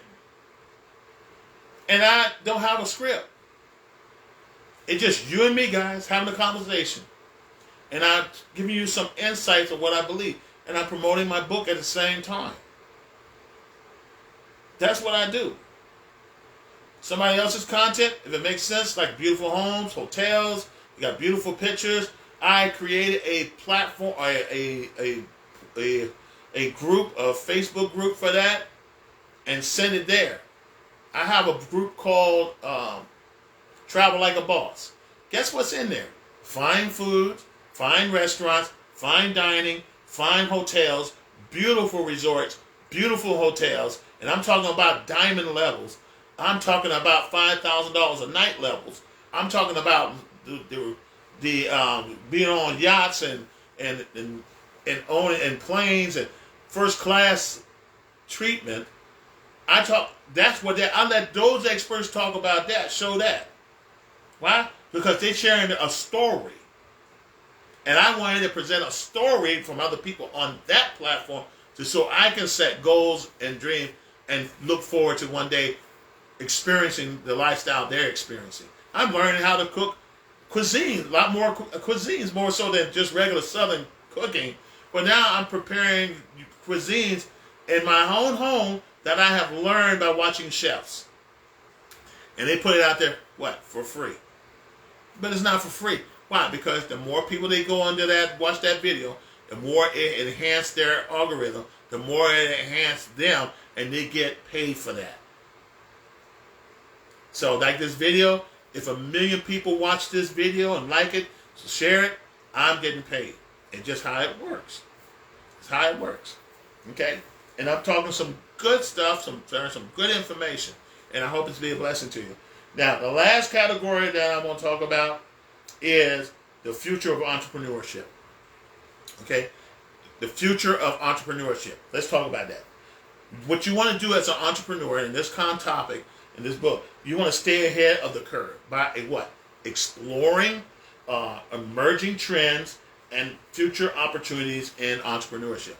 And I don't have a script. It's just you and me, guys, having a conversation. And I'm giving you some insights of what I believe. And I'm promoting my book at the same time. That's what I do. Somebody else's content, if it makes sense, like beautiful homes, hotels, you got beautiful pictures. I created a platform, a group, a Facebook group for that, and send it there. I have a group called Travel Like a Boss. Guess what's in there? Fine foods, fine restaurants, fine dining, fine hotels, beautiful resorts, beautiful hotels, and I'm talking about diamond levels. I'm talking about $5,000 a night levels. I'm talking about the being on yachts and owning and planes and first class treatment. I let those experts talk about that, show that. Why? Because they're sharing a story. And I wanted to present a story from other people on that platform so I can set goals and dreams and look forward to one day experiencing the lifestyle they're experiencing. I'm learning how to cook cuisine, a lot more cuisines, more so than just regular Southern cooking. But now I'm preparing cuisines in my own home that I have learned by watching chefs. And they put it out there, what, for free. But it's not for free. Why? Because the more people they go under that, watch that video, the more it enhances their algorithm, the more it enhances them, and they get paid for that. So like this video, if 1 million people watch this video and like it, so share it, I'm getting paid. It's just how it works. It's how it works. Okay? And I'm talking some good stuff, some good information. And I hope it's be a blessing to you. Now, the last category that I'm going to talk about is the future of entrepreneurship. Okay? The future of entrepreneurship. Let's talk about that. What you want to do as an entrepreneur in this topic, in this book, you want to stay ahead of the curve by what? Exploring emerging trends and future opportunities in entrepreneurship.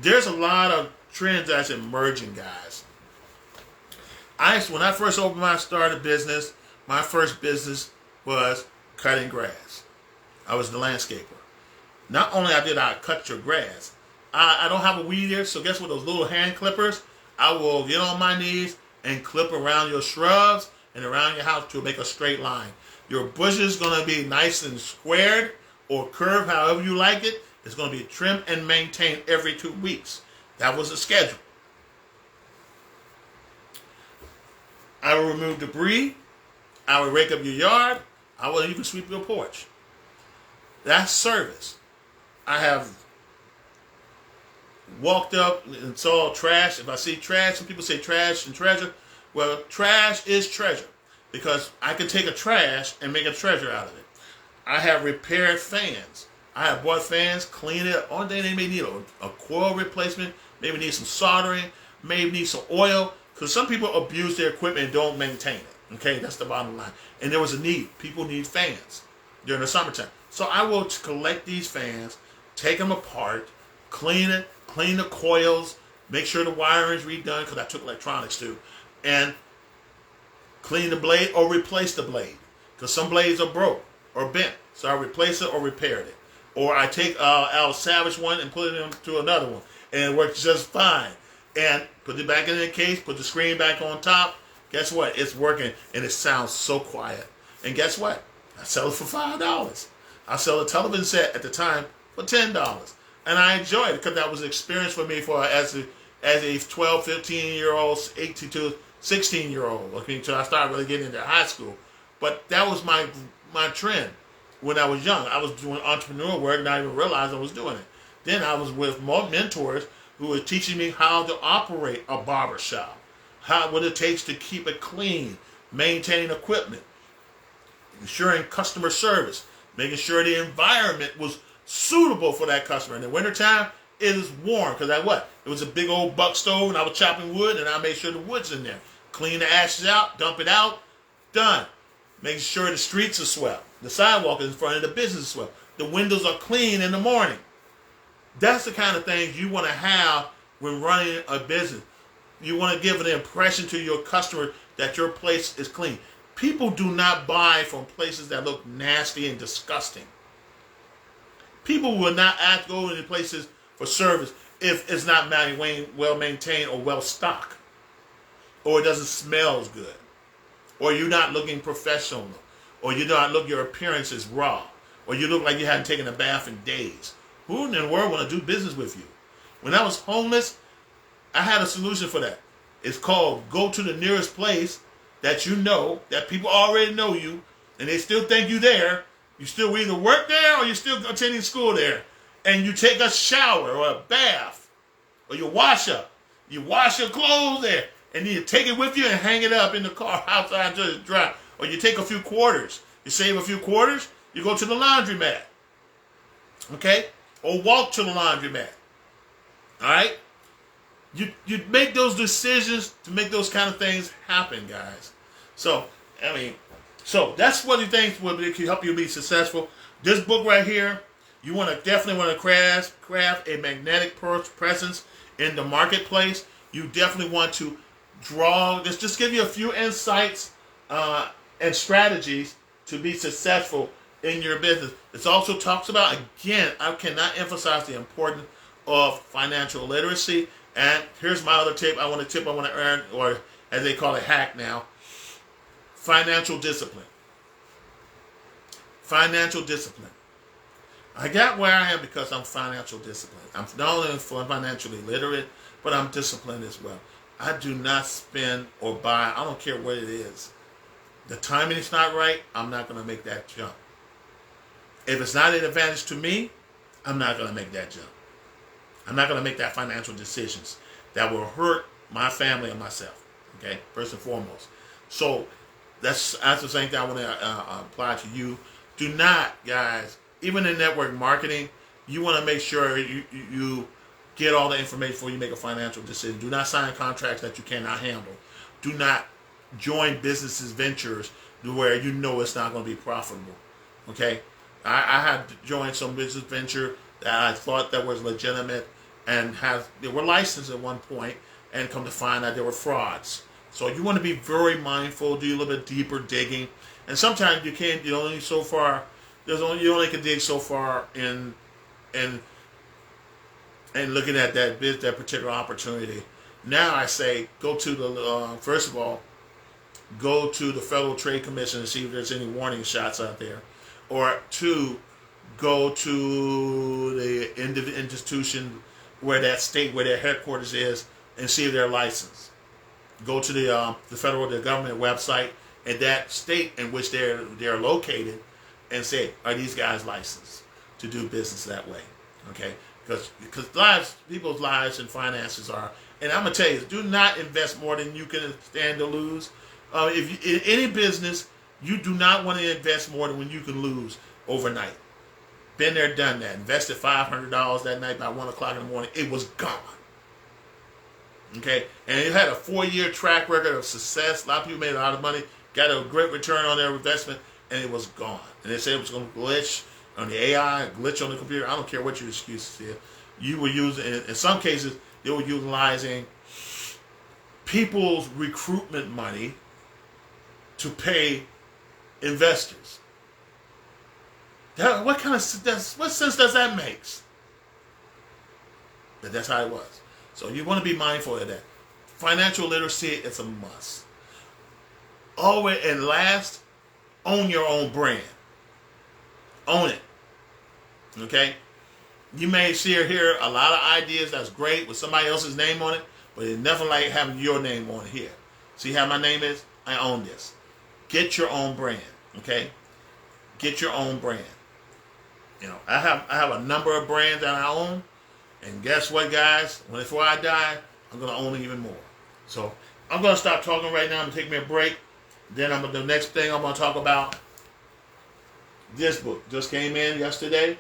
There's a lot of trends that's emerging, guys. When I first started business, my first business was cutting grass. I was the landscaper. Not only did I cut your grass, I don't have a weed eater, so guess what? Those little hand clippers, I will get on my knees and clip around your shrubs and around your house to make a straight line. Your bush is going to be nice and squared or curved, however you like it. It's going to be trimmed and maintained every 2 weeks. That was the schedule. I will remove debris. I will rake up your yard. I will even sweep your porch. That's service. I have walked up and saw trash. If I see trash, some people say trash and treasure. Well, trash is treasure because I can take a trash and make a treasure out of it. I have repaired fans. I have bought fans, cleaned it. Only thing they may need a coil replacement, maybe need some soldering, maybe need some oil, because some people abuse their equipment and don't maintain it. Okay, that's the bottom line. And there was a need. People need fans during the summertime. So I will collect these fans, take them apart, clean it, clean the coils, make sure the wiring is redone, because I took electronics too, and clean the blade or replace the blade, because some blades are broke or bent. So I replace it or repaired it. Or I take I'll salvage one and put it into another one, and it works just fine. And put it back in the case, put the screen back on top. Guess what? It's working, and it sounds so quiet. And guess what? I sell it for $5. I sell a television set at the time for $10. And I enjoyed it because that was an experience for me as a 12, 15-year-old, 18 to 16-year-old. Until I started really getting into high school. But that was my trend. When I was young, I was doing entrepreneurial work and I didn't even realize I was doing it. Then I was with more mentors who were teaching me how to operate a barber shop, what it takes to keep it clean, maintain equipment, ensuring customer service, making sure the environment was suitable for that customer. In the wintertime, it is warm because it was a big old buck stove and I was chopping wood and I made sure the wood's in there. Clean the ashes out, dump it out, done. Making sure the streets are swept. The sidewalk is in front of the business is swept. The windows are clean in the morning. That's the kind of things you want to have when running a business. You want to give an impression to your customer that your place is clean. People do not buy from places that look nasty and disgusting. People will not go into places for service if it's not well maintained or well stocked. or it doesn't smell as good, or you're not looking professional, or your appearance is raw, or you look like you hadn't taken a bath in days. Who in the world want to do business with you? When I was homeless, I had a solution for that. It's called go to the nearest place that you know, that people already know you, and they still think you there. You still either work there or you're still attending school there. And you take a shower or a bath, or you wash up. You wash your clothes there, and then you take it with you and hang it up in the car outside until it's dry. Or you take a few quarters. You save a few quarters, you go to the laundromat. Okay? Or walk to the laundromat. All right? You make those decisions to make those kind of things happen, guys. So that's what he thinks will help you be successful. This book right here, you definitely want to craft a magnetic presence in the marketplace. You definitely want to just give you a few insights and strategies to be successful in your business. It also talks about, again, I cannot emphasize the importance of financial literacy. And here's my other tip I want to earn, or as they call it, hack now. Financial discipline. Financial discipline. I got where I am because I'm financial disciplined. I'm not only financially literate, but I'm disciplined as well. I do not spend or buy, I don't care what it is. The timing is not right, I'm not going to make that jump. If it's not an advantage to me, I'm not going to make that jump. I'm not going to make that financial decisions that will hurt my family and myself. Okay, first and foremost. So that's the same thing I want to apply to you. Do not, guys, even in network marketing, you want to make sure you get all the information before you make a financial decision. Do not sign contracts that you cannot handle. Do not join businesses, ventures where you know it's not going to be profitable. Okay, I had joined some business venture that I thought that was legitimate and they were licensed at one point, and come to find out they were frauds. So you want to be very mindful, do a little bit deeper digging, and sometimes you can't. You only can dig so far in looking at that particular opportunity. Now I say go to the first of all, go to the Federal Trade Commission and see if there's any warning shots out there, or two, go to the institution where that state, where their headquarters is, and see if they're licensed. Go to the government website in that state in which they're located, and say, are these guys licensed to do business that way? Okay, because people's lives and finances are. And I'm gonna tell you, do not invest more than you can stand to lose. If in any business, you do not want to invest more than when you can lose overnight. Been there, done that. Invested $500 that night by 1 o'clock in the morning. It was gone. Okay? And it had a 4-year track record of success. A lot of people made a lot of money, got a great return on their investment, and it was gone. And they said it was going to glitch on the AI, glitch on the computer. I don't care what your excuses is. You were using, in some cases, they were utilizing people's recruitment money to pay investors. What sense does that make? But that's how it was. So you want to be mindful of that. Financial literacy is a must. Always, and last, own your own brand. Own it. Okay? You may see or hear a lot of ideas that's great with somebody else's name on it, but it's nothing like having your name on it here. See how my name is? I own this. Get your own brand. Okay? Get your own brand. You know, I have a number of brands that I own, and guess what, guys? Before I die, I'm gonna own even more. So I'm gonna stop talking right now. I'm gonna take me a break. Then the next thing I'm gonna talk about. This book just came in yesterday,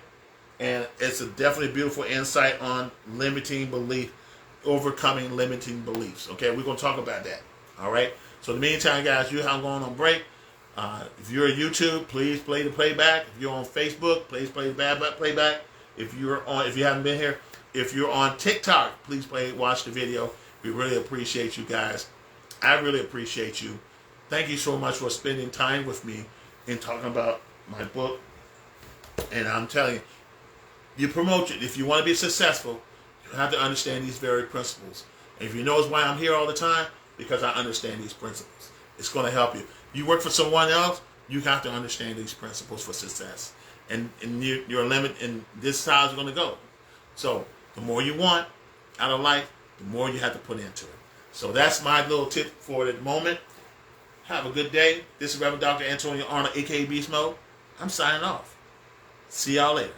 and it's definitely beautiful insight on limiting belief, overcoming limiting beliefs. Okay, we're gonna talk about that. All right. So in the meantime, guys, I'm going on break. If you're on YouTube, please play the playback. If you're on Facebook, please play the playback. If you haven't been here, if you're on TikTok, please watch the video. We really appreciate you guys. I really appreciate you. Thank you so much for spending time with me in talking about my book. And I'm telling you, you promote it. If you want to be successful, you have to understand these very principles. And if you notice why I'm here all the time, because I understand these principles. It's going to help you. You work for someone else, you have to understand these principles for success. And your limit, and this is how it's going to go. So the more you want out of life, the more you have to put into it. So that's my little tip for the moment. Have a good day. This is Reverend Dr. Antonio Arnold, a.k.a. Beast Mode. I'm signing off. See y'all later.